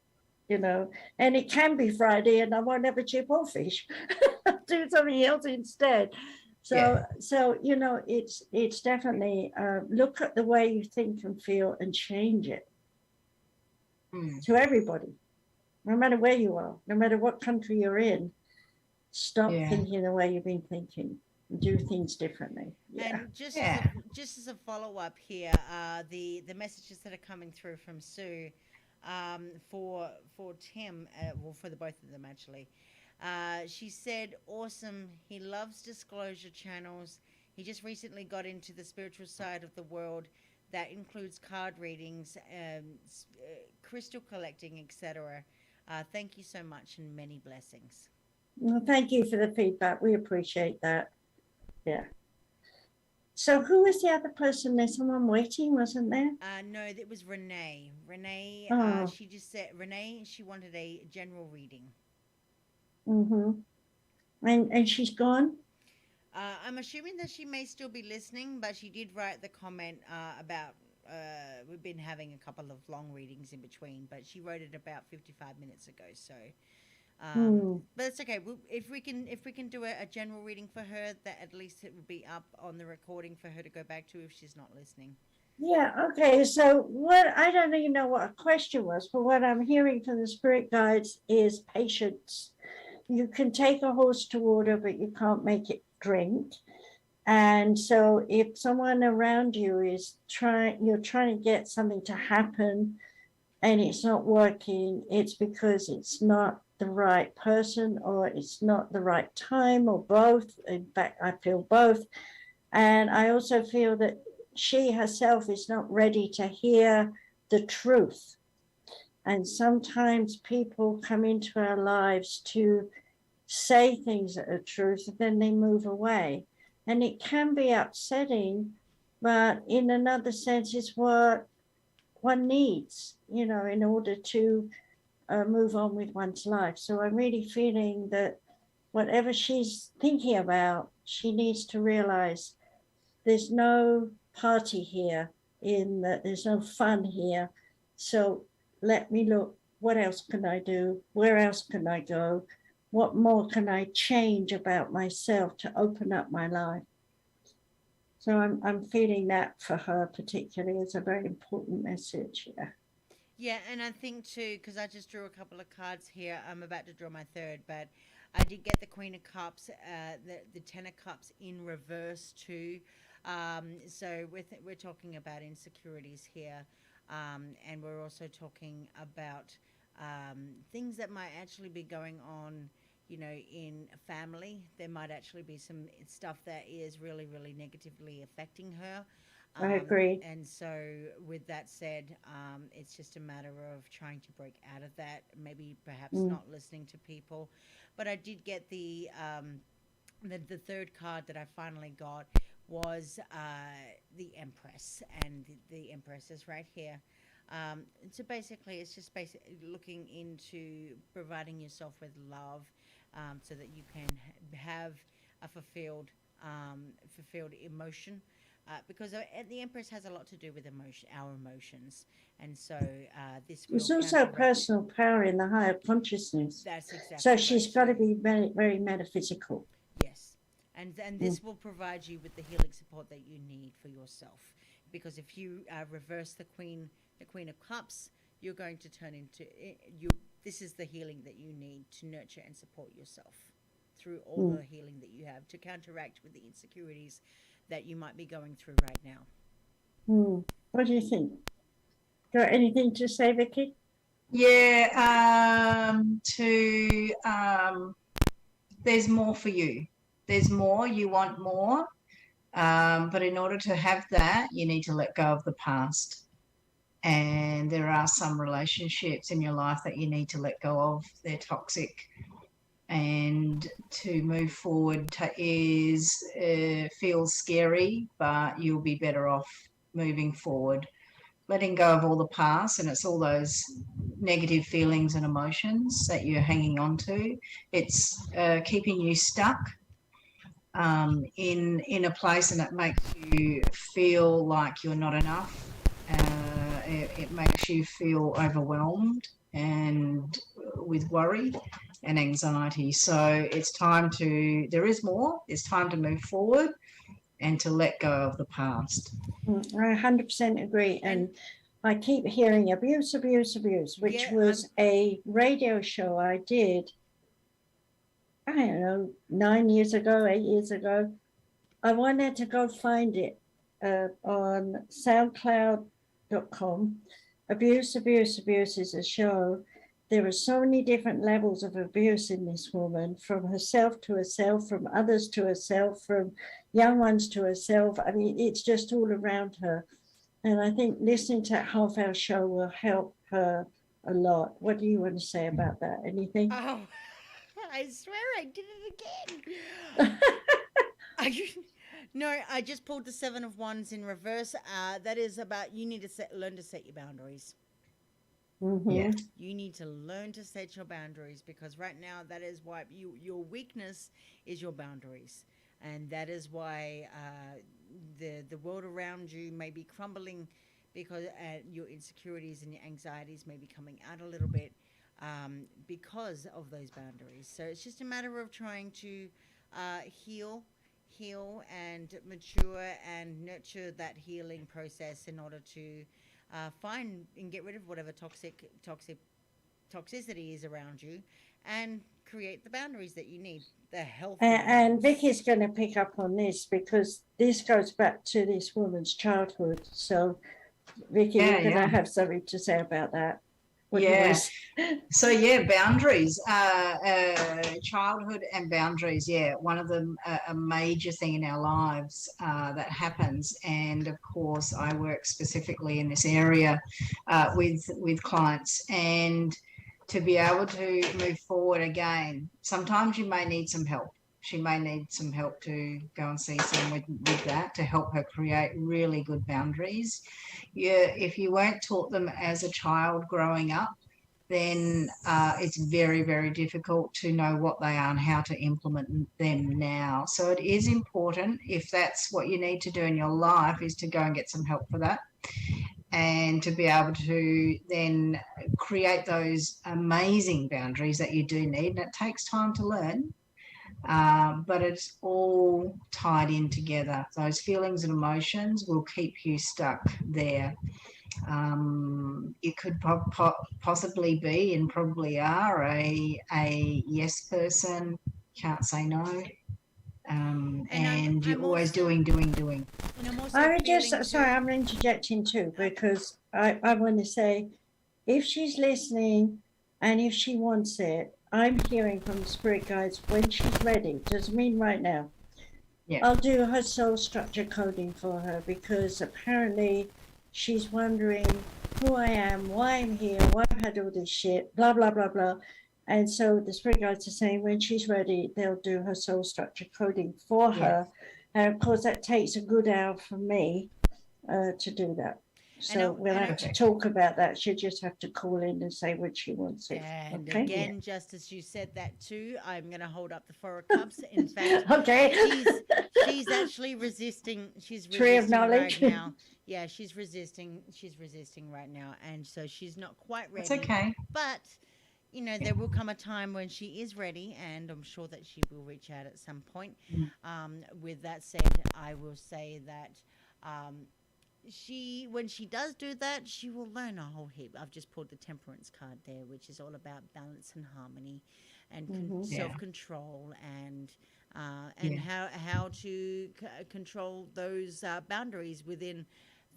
you know, and it can be Friday and I won't have a chip or fish. Do something else instead. So you know, it's definitely look at the way you think and feel and change it to everybody, no matter where you are, no matter what country you're in. Stop thinking the way you've been thinking. Do things differently. And just as a follow up here, the messages that are coming through from Sue, for Tim, well, for the both of them actually. She said, "Awesome. He loves disclosure channels. He just recently got into the spiritual side of the world. That includes card readings, crystal collecting, etc. Thank you so much and many blessings." Well, thank you for the feedback. We appreciate that. Yeah. So who was the other person? There's someone waiting, wasn't there? No, it was Renee. Renee, she just said, she wanted a general reading. Mm-hmm. And she's gone? I'm assuming that she may still be listening, but she did write the comment about we've been having a couple of long readings in between, but she wrote it about 55 minutes ago. So, but it's okay. If we can do a general reading for her, that at least it will be up on the recording for her to go back to if she's not listening. Yeah. Okay. So what I don't even know what a question was, but what I'm hearing from the spirit guides is patience. You can take a horse to water, but you can't make it drink. And so if someone around you is you're trying to get something to happen and it's not working, it's because it's not the right person or it's not the right time or both. In fact, I feel both. And I also feel that she herself is not ready to hear the truth. And sometimes people come into our lives to say things that are truth, and then they move away. And it can be upsetting, but in another sense, it's what one needs, you know, in order to move on with one's life. So I'm really feeling that whatever she's thinking about, she needs to realize there's no party here, there's no fun here. So let me look, what else can I do? Where else can I go? What more can I change about myself to open up my life? So I'm feeling that for her particularly as a very important message. Yeah. Yeah, and I think too, because I just drew a couple of cards here. I'm about to draw my third, but I did get the Queen of Cups, the Ten of Cups in reverse too. So we're talking about insecurities here, and we're also talking about things that might actually be going on, you know, in a family. There might actually be some stuff that is really, really negatively affecting her. I agree. And so with that said, it's just a matter of trying to break out of that, maybe perhaps not listening to people. But I did get the third card that I finally got was the Empress, and the Empress is right here. So basically, it's just looking into providing yourself with love, so that you can have a fulfilled emotion, because the Empress has a lot to do with our emotions, and so this will. There's also personal power in the higher consciousness. That's exactly. So she's got to be very, very metaphysical. Yes, and this will provide you with the healing support that you need for yourself, because if you reverse the Queen of Cups, you're going to turn into you. This is the healing that you need to nurture and support yourself through all the healing that you have to counteract with the insecurities that you might be going through right now. What do you think? Got anything to say, Vicky? Yeah, there's more for you. There's more, you want more. But in order to have that, you need to let go of the past. and there are some relationships in your life that you need to let go of. They're toxic, and to move forward feels scary, but you'll be better off moving forward, letting go of all the past. And it's all those negative feelings and emotions that you're hanging on to. It's keeping you stuck in a place, and it makes you feel like you're not enough. It makes you feel overwhelmed and with worry and anxiety. So it's time to, there is more, it's time to move forward and to let go of the past. I 100% agree. And I keep hearing abuse, which was a radio show I did, I don't know, 9 years ago, 8 years ago. I wanted to go find it on SoundCloud.com. Abuse is a show. There are so many different levels of abuse in this woman, from herself to herself, from others to herself, from young ones to herself. I mean, it's just all around her. And I think listening to that half-hour show will help her a lot. What do you want to say about that? Anything? Oh, I swear I did it again. No, I just pulled the 7 of Wands in reverse. That is about, you need to learn to set your boundaries. Mm-hmm. Yeah. You need to learn to set your boundaries, because right now that is why your weakness is your boundaries. And that is why the world around you may be crumbling, because your insecurities and your anxieties may be coming out a little bit because of those boundaries. So it's just a matter of trying to heal and mature and nurture that healing process in order to find and get rid of whatever toxicity is around you, and create the boundaries that you need, the healthy And ones. Vicky's going to pick up on this, because this goes back to this woman's childhood. So, Vicky, you're going to have something to say about that. So boundaries, childhood and boundaries. One of them, a major thing in our lives that happens. And of course, I work specifically in this area with clients, and to be able to move forward again, sometimes you may need some help. She may need some help to go and see someone with that, to help her create really good boundaries. If you weren't taught them as a child growing up, then it's very, very difficult to know what they are and how to implement them now. So it is important, if that's what you need to do in your life, is to go and get some help for that, and to be able to then create those amazing boundaries that you do need. And it takes time to learn. But it's all tied in together. Those feelings and emotions will keep you stuck there. You could possibly be, and probably are, a yes person, can't say no, and you're always doing. I'm interjecting too, because I want to say, if she's listening and if she wants it, I'm hearing from the spirit guides, when she's ready, doesn't mean right now. Yeah. I'll do her soul structure coding for her, because apparently she's wondering who I am, why I'm here, why I've had all this shit, blah, blah, blah, blah. And so the spirit guides are saying when she's ready, they'll do her soul structure coding for her. And of course, that takes a good hour for me to do that. So we'll have to talk about that. She'll just have to call in and say what she wants it. And okay? Again, just as you said that too, I'm going to hold up the 4 of Cups. In fact, she's actually resisting. She's Tree of resisting knowledge. right now. Yeah, she's resisting. She's resisting right now, and so she's not quite ready. It's okay. But you know, there will come a time when she is ready, and I'm sure that she will reach out at some point. With that said, I will say that when she does do that, she will learn a whole heap. I've just pulled the Temperance card there, which is all about balance and harmony, and self-control, and how to control those boundaries within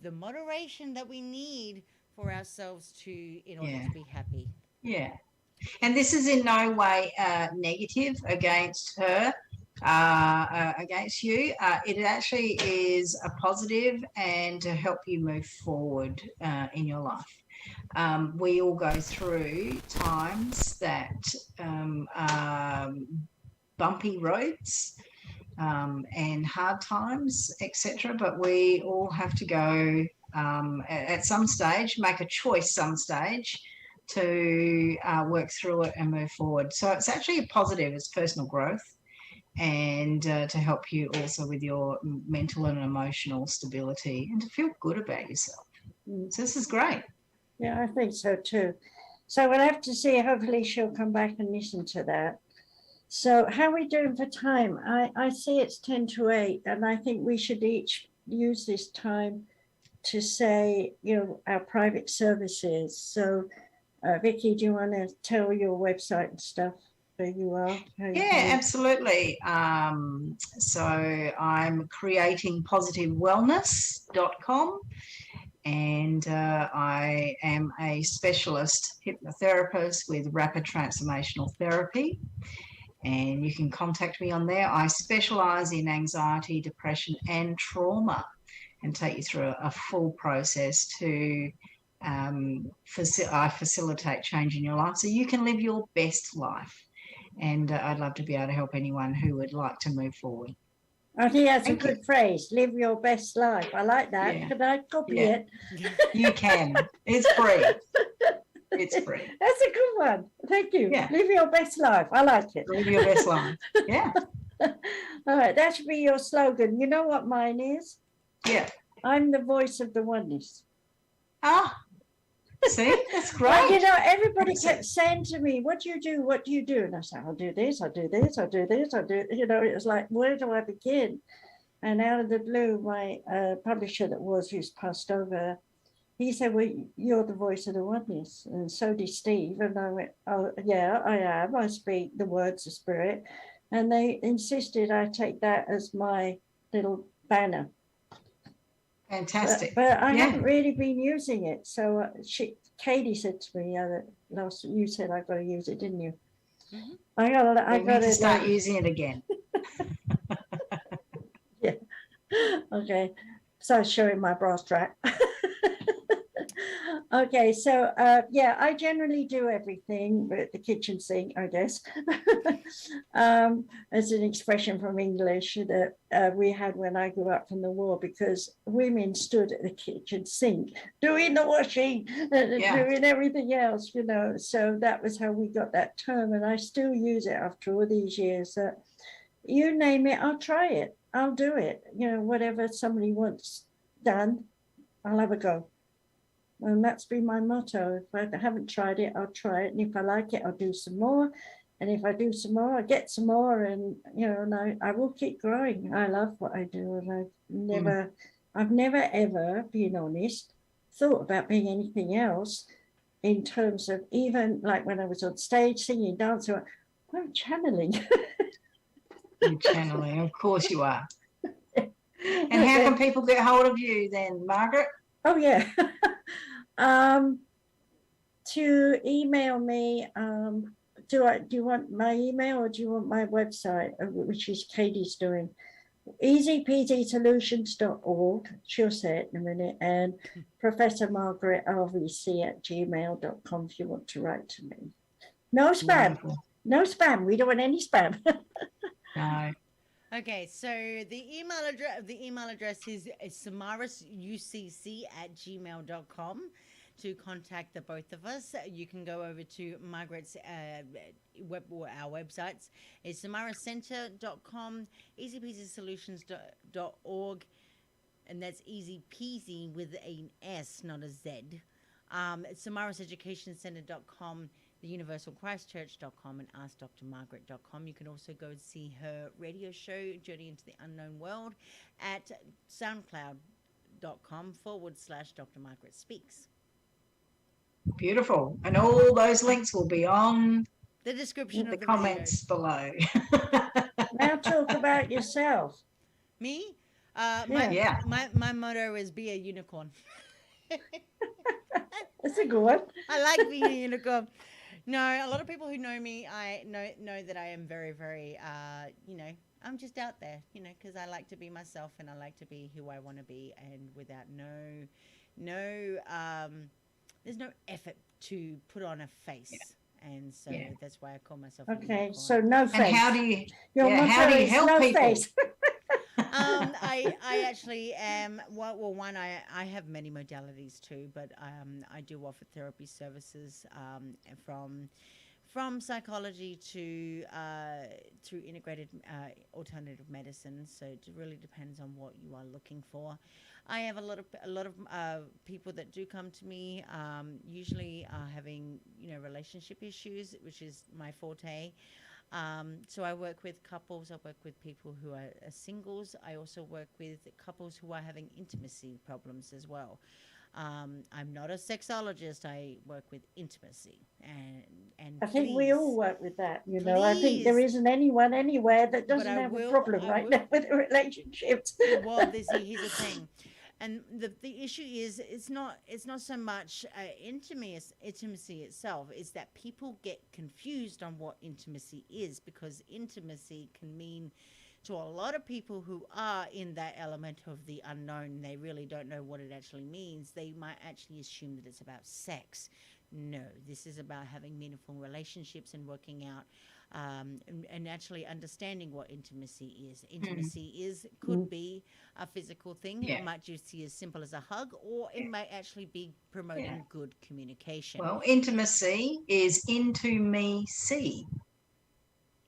the moderation that we need for ourselves in order to be happy. Yeah. And this is in no way negative against her. against you. It actually is a positive and to help you move forward in your life. We all go through times that are bumpy roads and hard times, etc. But we all have to go at some stage, make a choice some stage to work through it and move forward. So it's actually a positive, it's personal growth and to help you also with your mental and emotional stability and to feel good about yourself. So this is great. Yeah, I think so too. So we'll have to see. Hopefully she'll come back and listen to that. So how are we doing for time? I see it's 10 to 8, and I think we should each use this time to say, our private services. So Vicky, do you want to tell your website and stuff where you are? Yeah, absolutely. So I'm creatingpositivewellness.com. And I am a specialist hypnotherapist with rapid transformational therapy. And you can contact me on there. I specialize in anxiety, depression, and trauma and take you through a full process to facilitate change in your life so you can live your best life. And I'd love to be able to help anyone who would like to move forward. I think that's a good phrase. Live your best life. I like that. Yeah. Can I copy it? You can. It's free. It's free. That's a good one. Thank you. Yeah. Live your best life. I like it. Live your best life. Yeah. All right. That should be your slogan. You know what mine is? Yeah. I'm the voice of the oneness. Ah, see, that's great. Well, everybody kept saying to me, what do you do? What do you do? And I said, I'll do this, I'll do this, I'll do this, I'll do, it was like, where do I begin? And out of the blue, my publisher who's passed over, he said, well, you're the voice of the oneness. And so did Steve. And I went, oh, yeah, I am. I speak the words of spirit. And they insisted I take that as my little banner. Fantastic. But I haven't really been using it. So Katie said to me you said I got to use it, didn't you? Mm-hmm. I got to start using it again. Yeah. Okay. So showing my bra strap. Okay, so I generally do everything with the kitchen sink, I guess. As an expression from English that we had when I grew up from the war, because women stood at the kitchen sink doing the washing and doing everything else, so that was how we got that term. And I still use it after all these years. You name it, I'll try it, I'll do it. Whatever somebody wants done, I'll have a go. And that's been my motto. If I haven't tried it, I'll try it. And if I like it, I'll do some more. And if I do some more, I get some more. And, I will keep growing. I love what I do. And I've never, ever, being honest, thought about being anything else in terms of even like when I was on stage singing, dancing, I'm channeling. You're channeling, of course you are. And how can people get hold of you then, Margaret? Oh, yeah. To email me, do you want my email or do you want my website, which is Katie's doing? easypeasysolutions.org, she'll say it in a minute, and Professor Margaret rvc@gmail.com if you want to write to me. No spam. Wonderful. No spam. We don't want any spam. No. Okay, so the email address is samarasucc@gmail.com to contact the both of us. You can go over to Margaret's our websites is samaracenter.com, easypeasysolutions.org, and that's easy peasy with an S, not a Z. samaraseducationcenter.com, theuniversalchristchurch.com, and askdrmargaret.com. You can also go see her radio show, Journey into the Unknown World, at soundcloud.com/Dr. Margaret Speaks. Beautiful. And all those links will be on the description of the comments below. Now talk about yourself. Me? My motto is be a unicorn. That's a good one. I like being a unicorn. No, a lot of people who know me, I know that I am very, very, I'm just out there, because I like to be myself and I like to be who I want to be, and without there's no effort to put on a face, and so Yeah. that's why I call myself. A Okay, unicorn. so no face. And how do you Your how motto do you is help no people? face. I actually am. Well, one, I have many modalities too, but I do offer therapy services from psychology to through integrated alternative medicine. So it really depends on what you are looking for. I have a lot of people that do come to me, usually having relationship issues, which is my forte. So I work with couples. I work with people who are singles. I also work with couples who are having intimacy problems as well. I'm not a sexologist. I work with intimacy, and I think we all work with that, I think there Please. isn't anyone anywhere that But doesn't I have a will- problem I right will- now with relationships. Well, here's the thing, and the issue is it's not so much intimacy itself. It's that people get confused on what intimacy is, because intimacy can mean to a lot of people who are in that element of the unknown. They really don't know what it actually means. They might actually assume that it's about sex. No, this is about having meaningful relationships and working out and actually understanding what intimacy is. Intimacy could be a physical thing. Yeah. It might just be as simple as a hug, or it might actually be promoting good communication. Well, intimacy is into me see.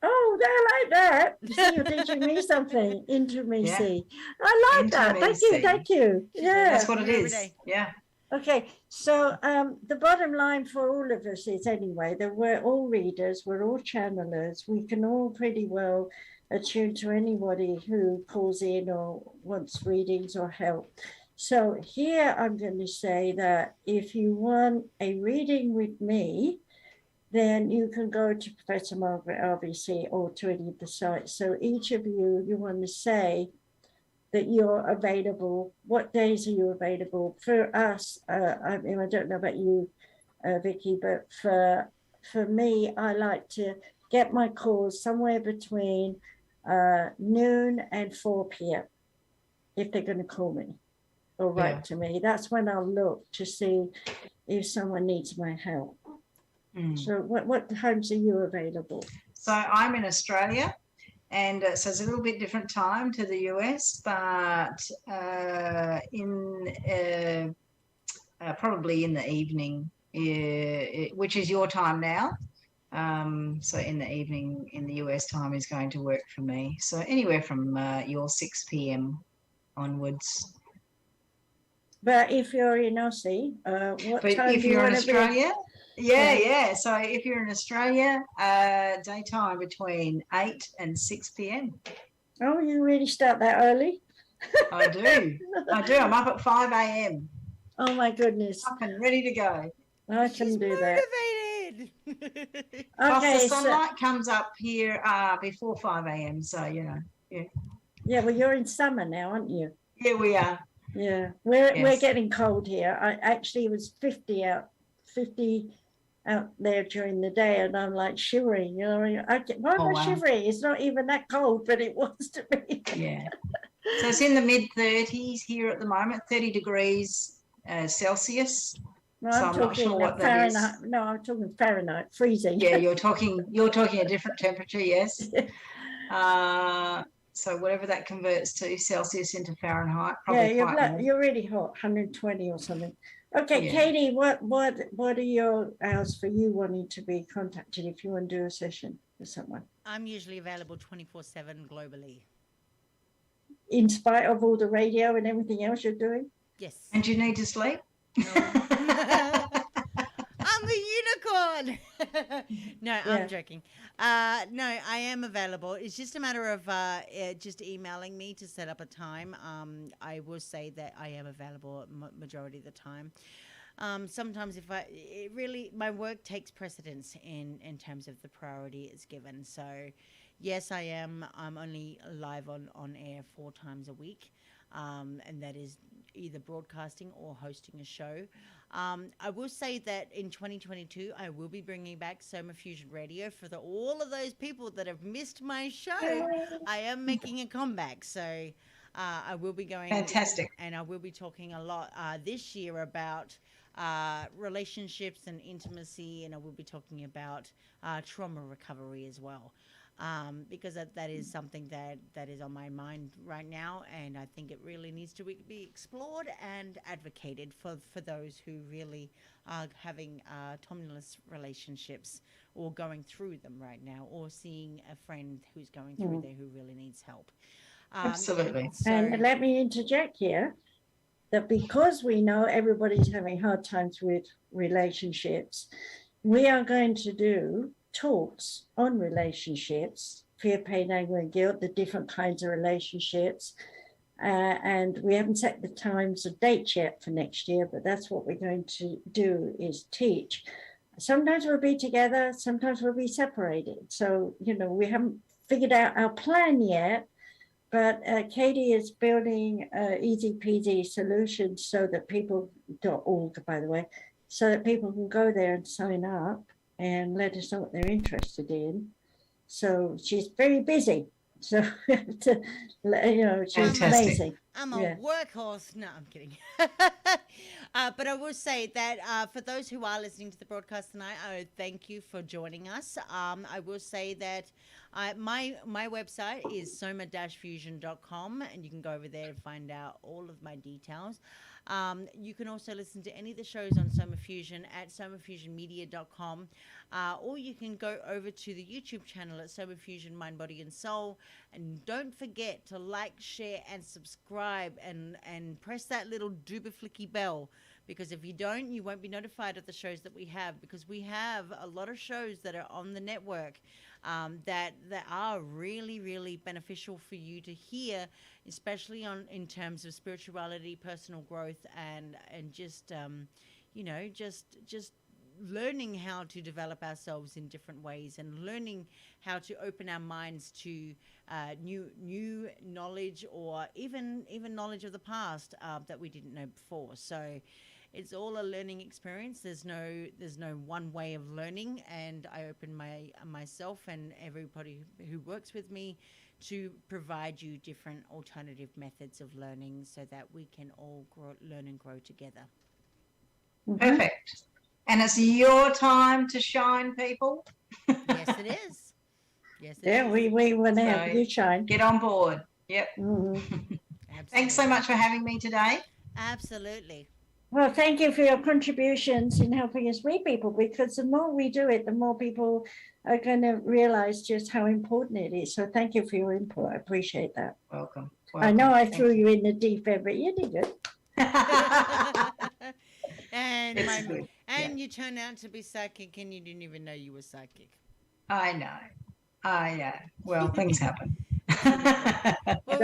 Oh, I like that. You see, you're teaching me something. Intimacy. I like that. Intimacy. Thank you. Yeah. That's what it Every is. day. Yeah. Okay, so the bottom line for all of us is anyway that we're all readers, we're all channelers, we can all pretty well attune to anybody who calls in or wants readings or help. So here I'm going to say that if you want a reading with me, then you can go to Professor Margaret RBC or to any of the sites. So each of you want to say that you're available. What days are you available? For us, I mean, I don't know about you, Vicky, but for me, I like to get my calls somewhere between noon and 4 p.m. if they're going to call me or write to me. That's when I'll look to see if someone needs my help. So what times are you available? So I'm in Australia, and so it's a little bit different time to the US, but probably in the evening, which is your time now. So in the evening in the US time is going to work for me. So anywhere from your 6 p.m. onwards. But if you're in Aussie, what But time if do you you're in want to be? Australia, yeah. So if you're in Australia, daytime between 8 and 6 p.m. Oh, you really start that early? I do. I'm up at 5 a.m. Oh my goodness. up and ready to go. I can do that. Motivated. Plus Okay, the so sunlight comes up here before 5 a.m. So, yeah, well, you're in summer now, aren't you? here we are. Yeah, we're Yes. getting cold here. I actually it was 50 out there during the day, and I'm like shivering. Why am I wow. shivering? It's not even that cold, but it was to me. Yeah. So it's in the mid 30s here at the moment, 30 degrees Celsius. No, So I'm I'm not talking sure what that is. Fahrenheit. No, I'm talking Fahrenheit, freezing. Yeah, you're talking a different temperature, yes. So whatever that converts to Celsius into Fahrenheit, probably Yeah, quite more. you're really hot, 120 or something. Okay, Yeah. Katie, what are your hours for you wanting to be contacted if you want to do a session with someone? I'm usually available 24/7 globally. In spite of all the radio and everything else you're doing? Yes. And you need to sleep? I'm a unicorn. No, Yeah. I'm joking. No, I am available. It's just a matter of just emailing me to set up a time. I will say that I am available majority of the time. Sometimes my work takes precedence in terms of the priority it's given. So yes, I am. I'm only live on air 4 times a week. and that is either broadcasting or hosting a show. I will say that in 2022, I will be bringing back Soma Fusion Radio for all of those people that have missed my show. I am making a comeback, so I will be going. Fantastic. And I will be talking a lot this year about relationships and intimacy, and I will be talking about trauma recovery as well. Because that is something that is on my mind right now, and I think it really needs to be explored and advocated for those who really are having tumultuous relationships or going through them right now, or seeing a friend who's going through there who really needs help. Absolutely. And let me interject here that because we know everybody's having hard times with relationships, we are going to do talks on relationships, fear, pain, anger, and guilt, the different kinds of relationships. And we haven't set the times or dates yet for next year, but that's what we're going to do, is teach. Sometimes we'll be together, sometimes we'll be separated. So, we haven't figured out our plan yet, but Katie is building easy peasy solutions so that people.org, by the way, so that people can go there and sign up and let us know what they're interested in. So she's very busy. So, she's amazing. I'm a workhorse. No, I'm kidding. But I will say that for those who are listening to the broadcast tonight, I thank you for joining us. I will say that my website is soma-fusion.com, and you can go over there and find out all of my details. You can also listen to any of the shows on Soma Fusion at somafusionmedia.com, or you can go over to the YouTube channel at Soma Fusion Mind, Body and Soul. And don't forget to like, share, and subscribe, and press that little dooba flicky bell, because if you don't, you won't be notified of the shows that we have, because we have a lot of shows that are on the network that are really, really beneficial for you to hear, especially in terms of spirituality, personal growth, and just just learning how to develop ourselves in different ways, and learning how to open our minds to new knowledge, or even knowledge of the past that we didn't know before. So it's all a learning experience. There's no one way of learning, and I open myself and everybody who works with me to provide you different alternative methods of learning, so that we can all learn and grow together. Perfect. And it's your time to shine, people. Yes, it is. Yes, it is. We want to have you shine. Get on board. Yep. Thanks so much for having me today. Absolutely. Well, thank you for your contributions in helping us meet people, because the more we do it, the more people are going to realize just how important it is. So thank you for your input. I appreciate that. Welcome. I know I threw you in the deep end, but you did good. And you turned out to be psychic, and you didn't even know you were psychic. I know. Well, things happen. With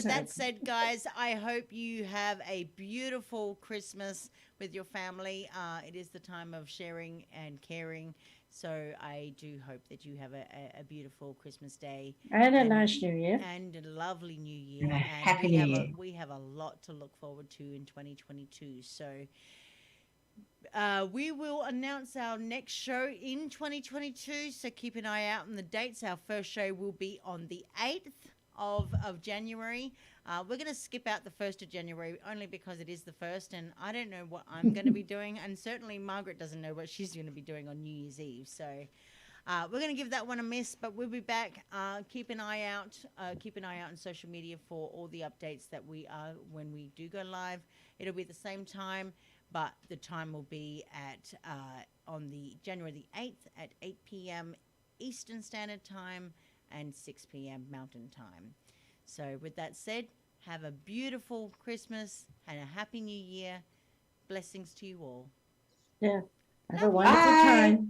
that said, guys, I hope you have a beautiful Christmas with your family. It is the time of sharing and caring. So I do hope that you have a beautiful Christmas day. And a nice New Year. And a lovely New Year. And a happy New Year. We have a lot to look forward to in 2022. So we will announce our next show in 2022. So keep an eye out on the dates. Our first show will be on the 8th of January. We're going to skip out the 1st of January only because it is the 1st, and I don't know what I'm going to be doing, and certainly Margaret doesn't know what she's going to be doing on New Year's Eve. So we're going to give that one a miss, but we'll be back. Keep an eye out. Keep an eye out on social media for all the updates that we are when we do go live. It'll be the same time, but the time will be at on the January the 8th at 8 p.m. Eastern Standard Time and 6 p.m. Mountain Time. So with that said, have a beautiful Christmas and a happy New Year. Blessings to you all. Yeah. Have a wonderful time.